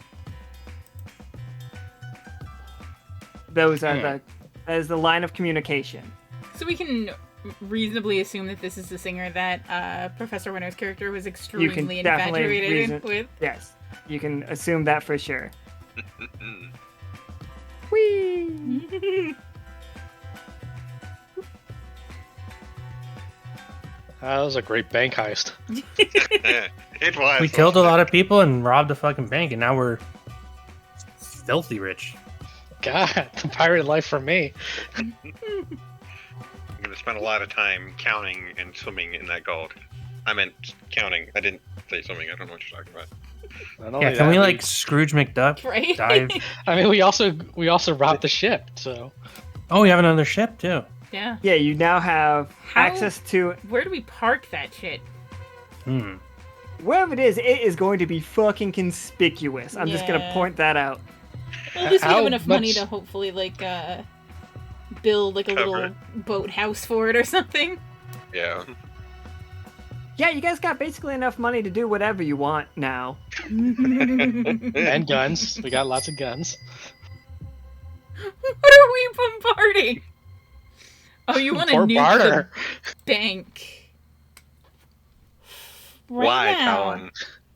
is the line of communication. So we can reasonably assume that this is the singer that Professor Winter's character was extremely infatuated with. Yes, you can assume that for sure. Whee! That was a great bank heist. It was. We killed a lot of people and robbed a fucking bank, and now we're filthy rich. God, the pirate life for me. I'm gonna spend a lot of time counting and swimming in that gold. I meant counting. I didn't say swimming. I don't know what you're talking about. Not only Yeah, can that, we like Scrooge McDuck Right? dive? I mean, we also robbed the ship. So Oh, we have another ship too. Yeah. Yeah, you now have access to Where do we park that shit? wherever it is going to be fucking conspicuous. I'm just gonna Yeah. point that out. Well, at least we How have enough money much- to hopefully like build like a Cover little boathouse for it or something. Yeah. Yeah, you guys got basically enough money to do whatever you want now. and guns. We got lots of guns. What are we bombarding? Oh, you want to Port nuke Barter. the bank? Right Why, now. Colin?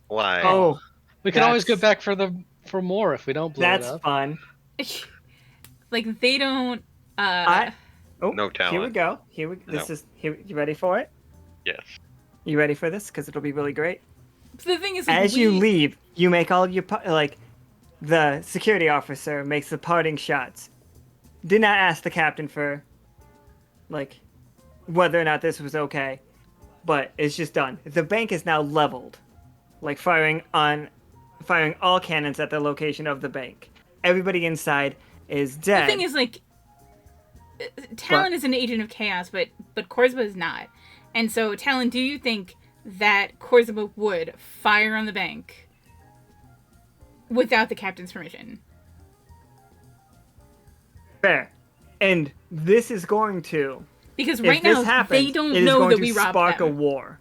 Why? Oh, We can always go That's- back for more if we don't blow that's it up. fun. Like they don't. Oh, No Here we talent. go. You ready for it? Yes. You ready for this? Because it'll be really great. The thing is, like, As you leave, you make all of your the security officer makes the parting shots. Did not ask the captain for whether or not this was okay, but it's just done. The bank is now leveled, firing all cannons at the location of the bank. Everybody inside is dead. The thing is, like, Talon is an agent of chaos, but Korzma is not. And so, Talon, do you think that Korzma would fire on the bank without the captain's permission? fair, and this is going to. Because If right this now, happens, they don't it is know going that to we robbed spark a them. war.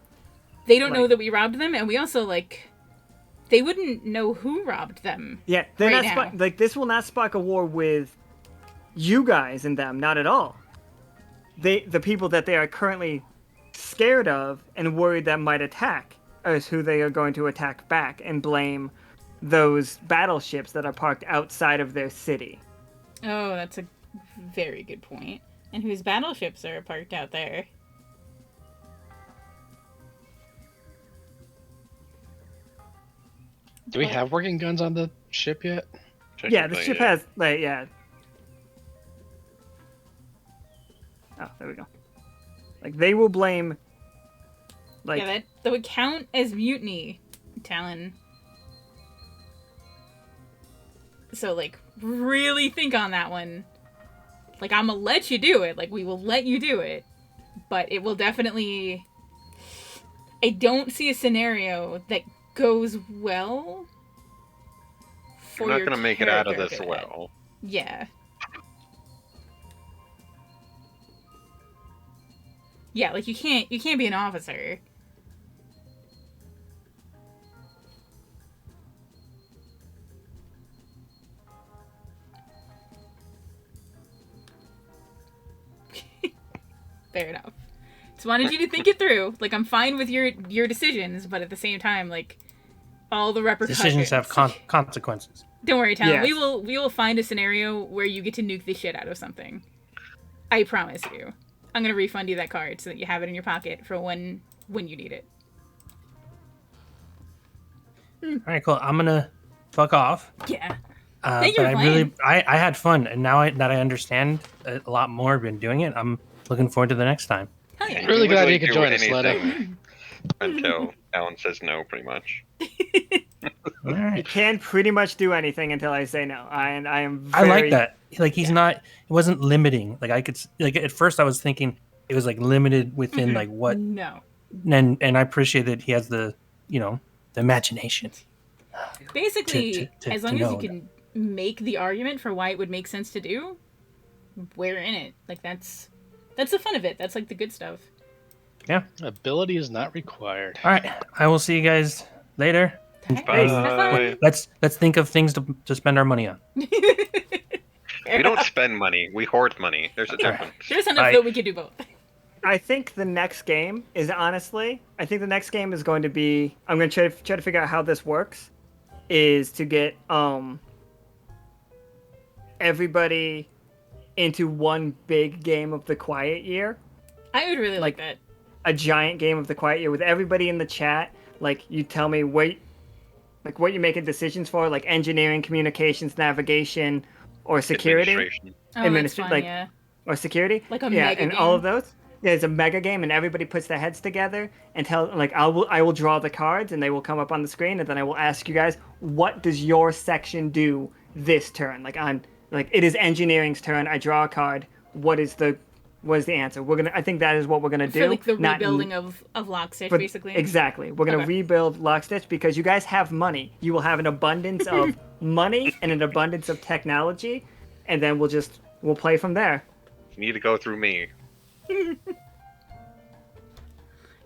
They don't know like- that we robbed them, and we also, they wouldn't know who robbed them. Yeah, they're Right not now. this will not spark a war with you guys and them, not at all. The people that they are currently scared of and worried that might attack is who they are going to attack back and blame those battleships that are parked outside of their city. Oh, that's a very good point. And whose battleships are parked out there? Do we have working guns on the ship yet? Yeah, the ship has Oh, there we go. They will blame Yeah, that would count as mutiny, Talon. So, really think on that one. I'm gonna let you do it. We will let you do it. But it will definitely... I don't see a scenario that goes well for We're not your gonna make it out of character this after that. well. Yeah. Yeah, you can't be an officer. Fair enough. Just wanted you to think it through. I'm fine with your decisions, but at the same time, all the repercussions. Decisions have consequences. Don't worry, Talon. Yes. We will find a scenario where you get to nuke the shit out of something. I promise you. I'm gonna refund you that card so that you have it in your pocket for when you need it. All right, cool. I'm gonna fuck off. Yeah. But Thank you for I playing. I had fun, and now that I understand a lot more, been doing it, I'm looking forward to the next time. Hell yeah. Really glad you could do join us, Letta. anything until Alan says no, pretty much. All right. He can pretty much do anything until I say no. I am. I like very- that. Like he's not. It wasn't limiting. Like I could. Like at first, I was thinking it was like limited within like what. No. And I appreciate that he has the the imagination. Basically, to as long as you know. can make the argument for why it would make sense to do, we're in it. Like that's the fun of it. That's like the good stuff. Yeah. Ability is not required. All right. I will see you guys later. Nice. Have fun. Let's think of things to spend our money on. We don't spend money. We hoard money. There's a difference. There's enough I- that we could do both. I think the next game is honestly. I think the next game is going to be. I'm going to try to figure out how this works. Is to get everybody into one big game of the Quiet Year. I would really like that. A giant game of the Quiet Year with everybody in the chat. Like you tell me what you're making decisions for, like engineering, communications, navigation, or security. Administration. Oh, that's fun, like- yeah. Or security. Like a yeah, mega and game. all of those. Yeah, it's a mega game, and everybody puts their heads together and I will draw the cards, and they will come up on the screen, and then I will ask you guys, what does your section do this turn? Like it is engineering's turn. I draw a card. What is the answer? I think that is what we're gonna do. For like the not- rebuilding of Lockstitch, but- basically. Exactly. We're going to Okay. rebuild Lockstitch because you guys have money. You will have an abundance of money and an abundance of technology, and then we'll play from there. You need to go through me.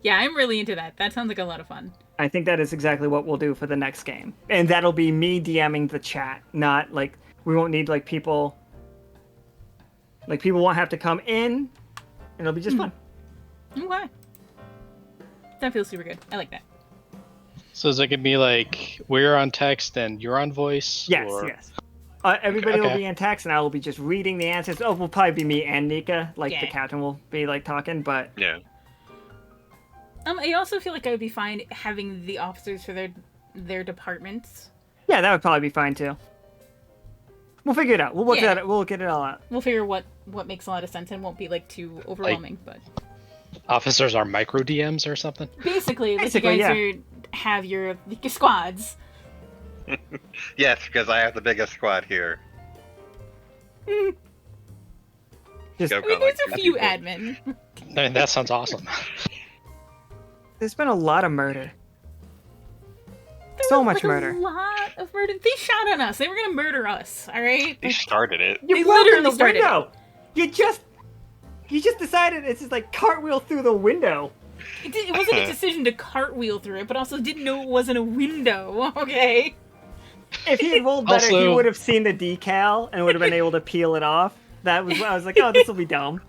Yeah, I'm really into that. That sounds like a lot of fun. I think that is exactly what we'll do for the next game. And that'll be me DMing the chat, not like we won't need like people won't have to come in, and it'll be just fun. Okay. That feels super good. I like that. So is it gonna be like we're on text and you're on voice? Yes, or... yes. Everybody will Okay. be in text, and I will be just reading the answers. Oh, will probably be me and Nika. Like the Yeah. captain will be like talking, but Yeah. I also feel like I would be fine having the officers for their departments. yeah, that would probably be fine too. We'll figure it out. We'll work Yeah. that. We'll get it all out. We'll figure what makes a lot of sense and won't be like too overwhelming. But Officers are micro DMs or something? basically, like Basically, you guys yeah. have your squads. Yes, because I have the biggest squad here. Just- I've I mean, got, like, there's a 2 few people. admin. I mean, that sounds awesome. There's been a lot of murder. There So was, much like, murder. A lot of murder. They shot on us. They were gonna murder us. All right. They started it. You They broke in literally the started window. You just decided it's just like cartwheel through the window. It wasn't a decision to cartwheel through it, but also didn't know it wasn't a window. Okay. If he had rolled better, he Also- would have seen the decal and would have been able to peel it off. I was like, oh, this will be dumb.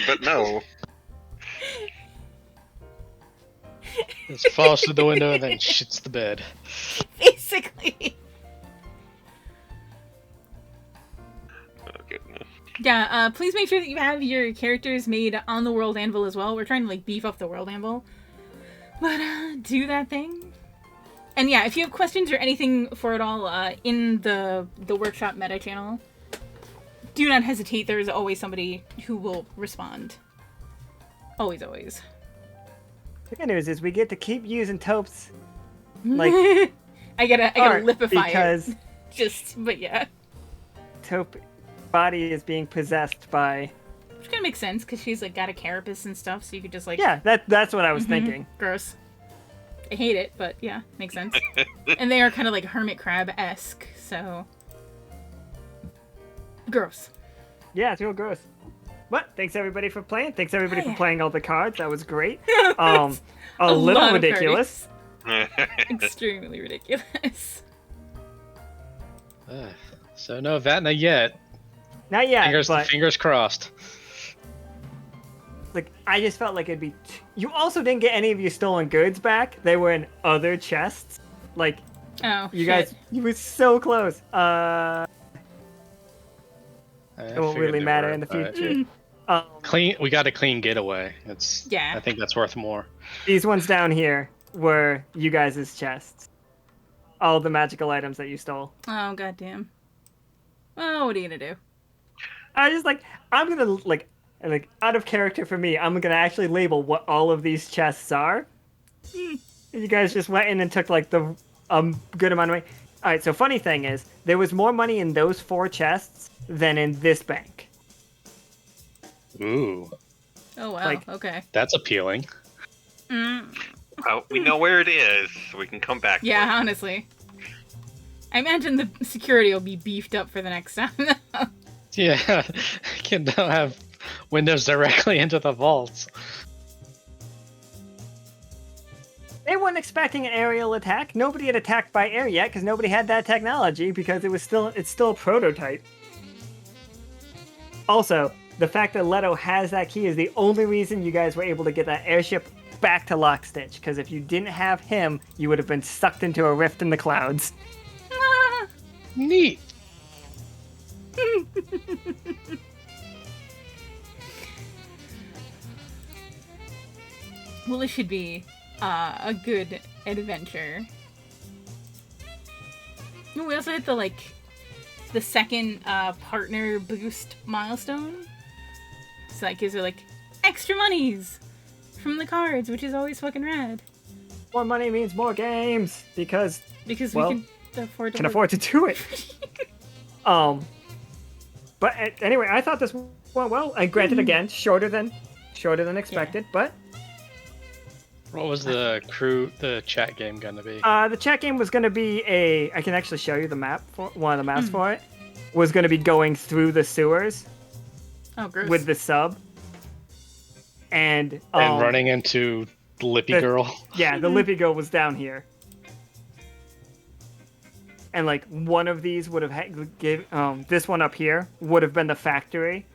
But no. Just falls through the window and then shits the bed. Basically. Oh, goodness. Yeah, please make sure that you have your characters made on the World Anvil as well. We're trying to, like, beef up the World Anvil. But, do that thing. And yeah, if you have questions or anything for it all, in the workshop meta channel, do not hesitate. There is always somebody who will respond. Always, always. The good news is we get to keep using Taupe's like I gotta art lipify because it. But yeah. Taupe body is being possessed by. Which kind of makes sense, because she's, like, got a carapace and stuff, so you could just, like... Yeah, that's what I was thinking. Gross. I hate it, but yeah, makes sense. And they are kind of like hermit crab-esque, so... Gross. Yeah, it's real gross. But thanks everybody for playing. Thanks everybody Yeah. for playing all the cards. That was great. A A little lot of ridiculous. Extremely ridiculous. So no Vatna yet. Not yet, but Fingers crossed. like I just felt like it'd be. You also didn't get any of your stolen goods back. They were in other chests. Like Oh, you shit. guys, you were so close. It won't really matter in the future. Clean. We got a clean getaway. It's. Yeah. I think that's worth more. These ones down here were you guys' chests. All the magical items that you stole. Oh, goddamn. Oh, what are you gonna do? I was just like, I'm gonna like out of character for me, I'm gonna actually label what all of these chests are. You guys just went in and took like the good amount of money. All right. So funny thing is, there was more money in those 4 chests than in this bank. Ooh, Oh wow. Like- Okay. that's appealing. Oh, we know where it is, so we can come back. Yeah, to it. honestly. I imagine the security will be beefed up for the next time. Yeah, can now have windows directly into the vaults. They weren't expecting an aerial attack. Nobody had attacked by air yet because nobody had that technology because it's still a prototype. Also, the fact that Leto has that key is the only reason you guys were able to get that airship back to Lockstitch. Because if you didn't have him, you would have been sucked into a rift in the clouds. Neat. Well, this should be a good adventure. Ooh, we also hit the second partner boost milestone. So that gives her extra monies from the cards, which is always fucking rad. More money means more games because Because Well, we can afford to can afford to do it. But anyway, I thought this went well. And granted, again, shorter than expected, but What was the chat game gonna be? the chat game was going to be I can actually show you the map for one of the maps for it. Was going to be going through the sewers Oh, gross. with the sub. And running into Lippy the- Girl. Yeah, the Lippy Girl was down here. And one of these would have this one up here would have been the factory.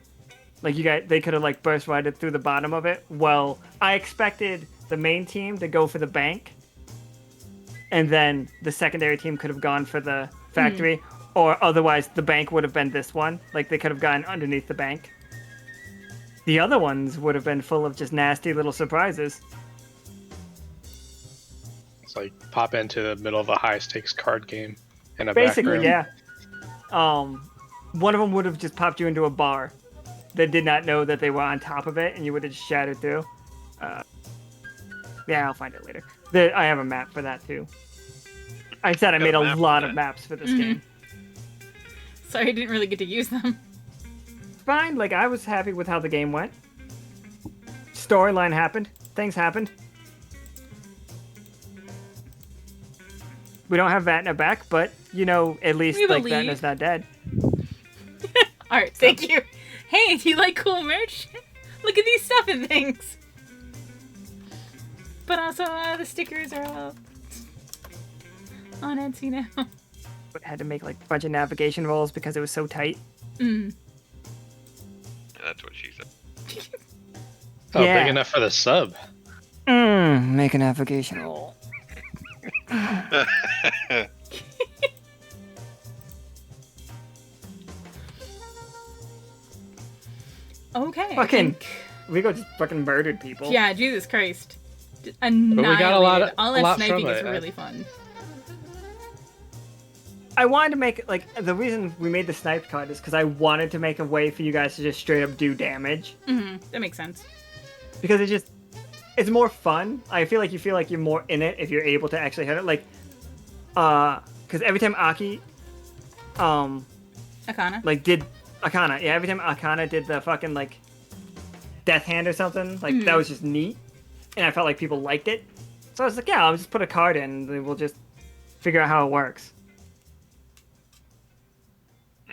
They could have burst right through the bottom of it. Well, I expected the main team to go for the bank, and then the secondary team could have gone for the factory, or otherwise the bank would have been this one. They could have gone underneath the bank. The other ones would have been full of just nasty little surprises. It's like pop into the middle of a high stakes card game in a Basically, back room. yeah. One of them would have just popped you into a bar that did not know that they were on top of it, and you would have just shattered through. Yeah, I'll find it later. I have a map for that too. I said I Got made a a map lot for of that. maps for this game. Sorry, I didn't really get to use them. Fine, I was happy with how the game went. Storyline happened. Things happened. We don't have Vatna back, but at least We believe. Vatna's not dead. Alright, thank you. Hey, do you like cool merch? Look at these stuffing things. But also, the stickers are all on Etsy now. But had to make a bunch of navigation rolls because it was so tight. That's what she said. Oh, Yeah. big enough for the sub. Make a navigation roll. Okay. I Fucking- think- Rico just fucking murdered people. Yeah, Jesus Christ. got a lot All that from sniping is it. really fun. I wanted to make the reason we made the snipe card is because I wanted to make a way for you guys to just straight up do damage That makes sense. because it's more fun. I feel like you're more in it if you're able to actually hit it. Because every time Aki, Akana. did Akana, yeah, every time Akana did the fucking death hand or something, that was just neat, and I felt like people liked it. So I was like, yeah, I'll just put a card in, and we'll just figure out how it works.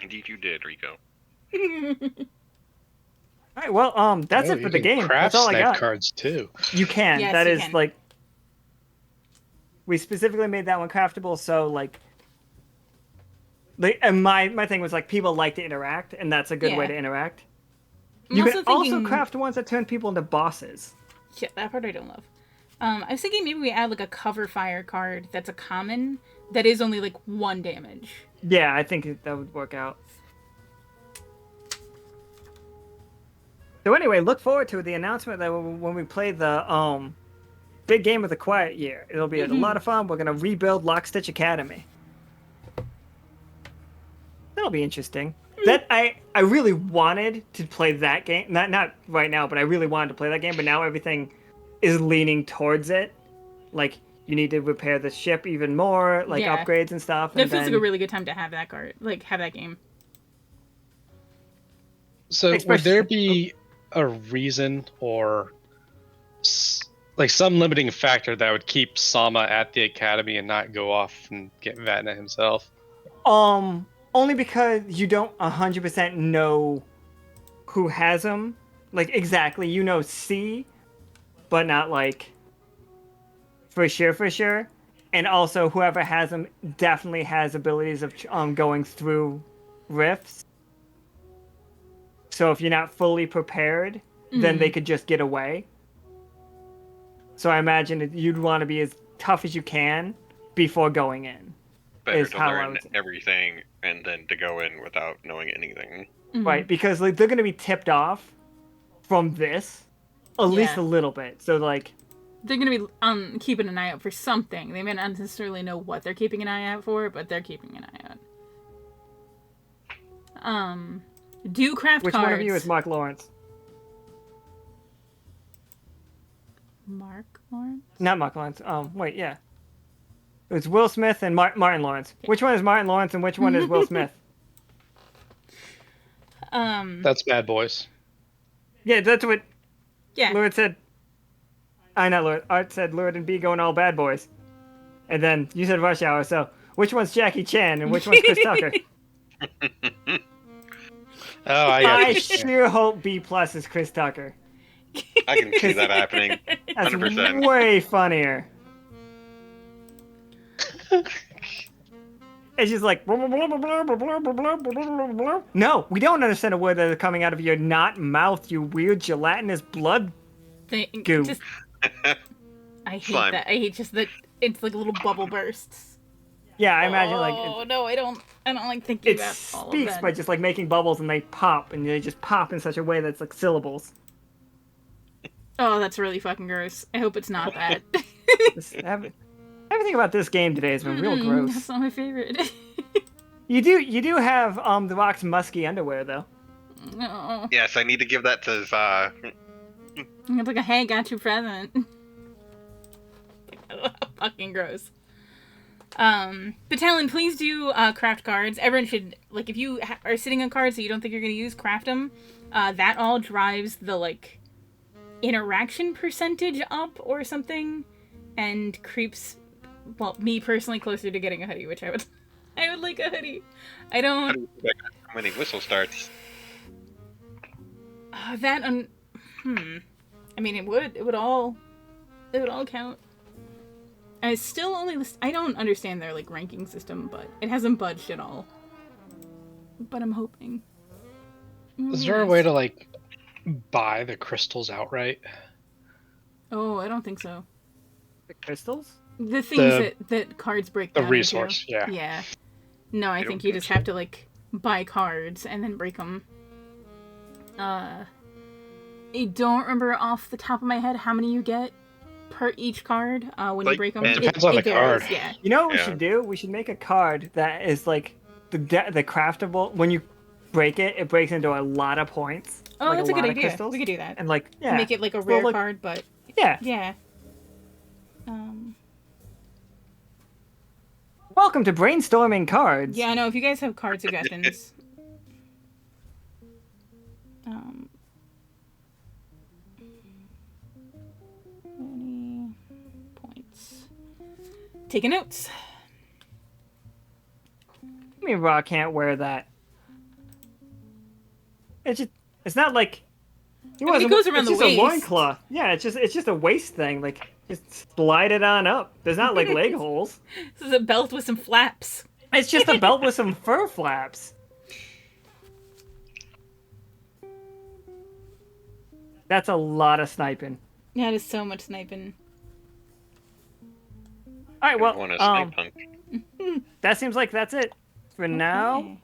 Indeed, you did, Rico. All right, well, that's Oh, it for you the can game. Craft That's all I snipe got. cards too. You can. Yes, That you is can. we specifically made that one craftable, so and my thing was people like to interact, and that's a good way Yeah. to interact. I'm You can also thinking- craft ones that turn people into bosses. Yeah, that part I don't love. I was thinking maybe we add a cover fire card that's a common that is only 1 damage. Yeah, I think that would work out. So anyway, look forward to the announcement that when we play the big game of the Quiet Year. It'll be a lot of fun. We're gonna rebuild Lockstitch Academy. That'll be interesting. That I really wanted to play that game. Not right now, but I really wanted to play that game. But now everything is leaning towards it. you need to repair the ship even more, like Yeah. upgrades and stuff. That And feels then, like a really good time to have that card, have that game. So would Especially- there be a reason or like some limiting factor that would keep Sama at the academy and not go off and get Vatna himself? only because you don't 100% know who has them. Like, exactly, you know C, but not, like, for sure. And also, whoever has them definitely has abilities of going through rifts. So if you're not fully prepared, then they could just get away. So I imagine that you'd want to be as tough as you can before going in. Better is to how I learn would say. everything and then to go in without knowing anything. Right, because like they're gonna be tipped off from this at least Yeah. a little bit. So like, They're gonna be keeping an eye out for something. They may not necessarily know what they're keeping an eye out for, but they're keeping an eye out. Do craft which cards. one of you is Mark Lawrence? Mark Lawrence? Not Mark Lawrence. Wait, yeah. It's Will Smith and Martin Lawrence. Which one is Martin Lawrence and which one is Will Smith? That's Bad Boys. Yeah, that's what Yeah. Lord said. Not Lord. Art said Lord and B going all bad boys. And then you said Rush Hour, so which one's Jackie Chan and which one's Chris Tucker? Oh, I sure hope B plus is Chris Tucker. I can see that happening. That's 100%. way funnier. It's just like no, we don't understand a word that is coming out of your not mouth, you weird gelatinous blood. Goo. Just, I hate Slime. that. I hate just that it's like little bubble bursts. Yeah, I imagine Oh no, I don't like thinking it about all of speaks that. by just like making bubbles and they pop and they just pop in such a way that's like syllables. Oh, that's really fucking gross. I hope it's not that. Everything about this game today has been real That's gross. not my favorite. You do have the Rock's musky underwear though. Oh, Yes, I need to give that to Za. it's like a hey, got you present. Fucking gross. But Talon, please do craft cards. Everyone should, like, if you are sitting on cards that you don't think you're gonna use, craft them. That all drives the like interaction percentage up or something, and creeps, well, me personally closer to getting a hoodie, which I would like a hoodie. I How don't. do you expect how many whistle starts? I mean, it would all count. I still only I don't understand their like ranking system, but it hasn't budged at all. But I'm hoping. Is there a way to like buy the crystals outright? Oh, I don't think so. The crystals? The things that cards break The down resource, into. yeah. Yeah. No, I don't think you think just so. have to like buy cards and then break them. I don't remember off the top of my head how many you get per each card when you Like, break them. it depends on the varies, card. Yeah. You know what we Yeah. should do? We should make a card that is like the craftable. When you break it, it breaks into a lot of points. Oh, like that's a good lot of idea. crystals. We could do that. And like, yeah, Make it like a Well, rare like- card, but yeah. yeah. Welcome to brainstorming cards. Yeah, I know. If you guys have card suggestions, 20 points. Taking notes. I mean, Raw can't wear that. It's not like he I mean, it wasn't. goes around it's the just a waist. loincloth. Yeah, it's just a waist thing. Like just slide it on up. There's not like leg holes. This is a belt with some flaps. It's just a belt with some fur flaps. That's a lot of sniping. Yeah, it is so much sniping. All right, well, Want to snipe punk? that seems like that's it for now. Okay.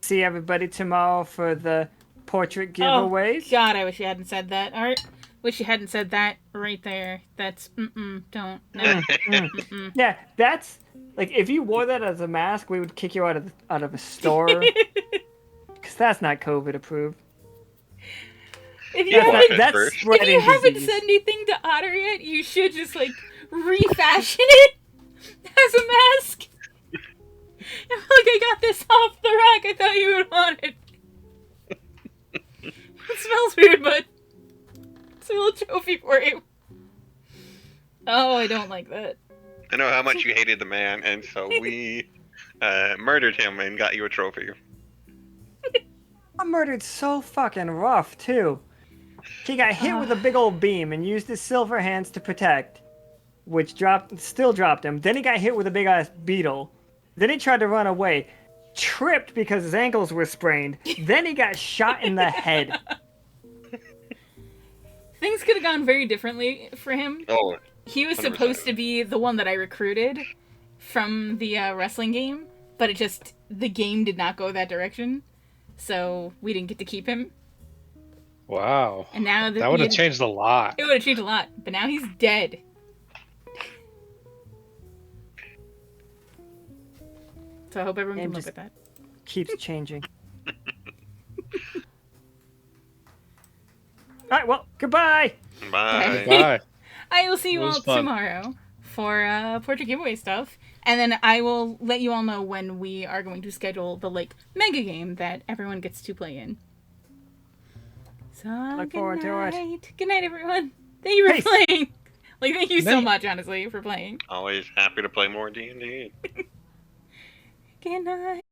See everybody tomorrow for the portrait Oh, giveaways. God, I wish you hadn't said that. Art, wish you hadn't said that right there. That's, don't. No. Yeah, that's like if you wore that as a mask, we would kick you out of a store because that's not COVID approved. If you Yeah, haven't, well, That's first. spreading if you haven't disease. said anything to Otter yet, you should just, like, refashion it as a mask. I feel like I got this off the rack. I thought you would want it. It smells weird, but it's a little trophy for you. Oh, I don't like that. I know how much you hated the man, and so we murdered him and got you a trophy. I murdered so fucking rough, too. He got hit with a big old beam and used his silver hands to protect, which still dropped him. Then he got hit with a big ass beetle. Then he tried to run away, tripped because his ankles were sprained. Then he got shot in the head. Things could have gone very differently for him. Oh, He was 100%. supposed to be the one that I recruited from the wrestling game, but the game did not go that direction, so we didn't get to keep him. Wow. And now That would have changed a lot. It would have changed a lot, but now he's dead. So I hope everyone And can live just- with that. Keeps changing. Alright, well, goodbye! bye. Bye. I will see you It was all fun. tomorrow for portrait giveaway stuff, and then I will let you all know when we are going to schedule the mega game that everyone gets to play in. So Look good forward to it. night. Good night, everyone. Thank you for Peace. playing. Thank you so Night. much, honestly, for playing. Always happy to play more D&D. Good night.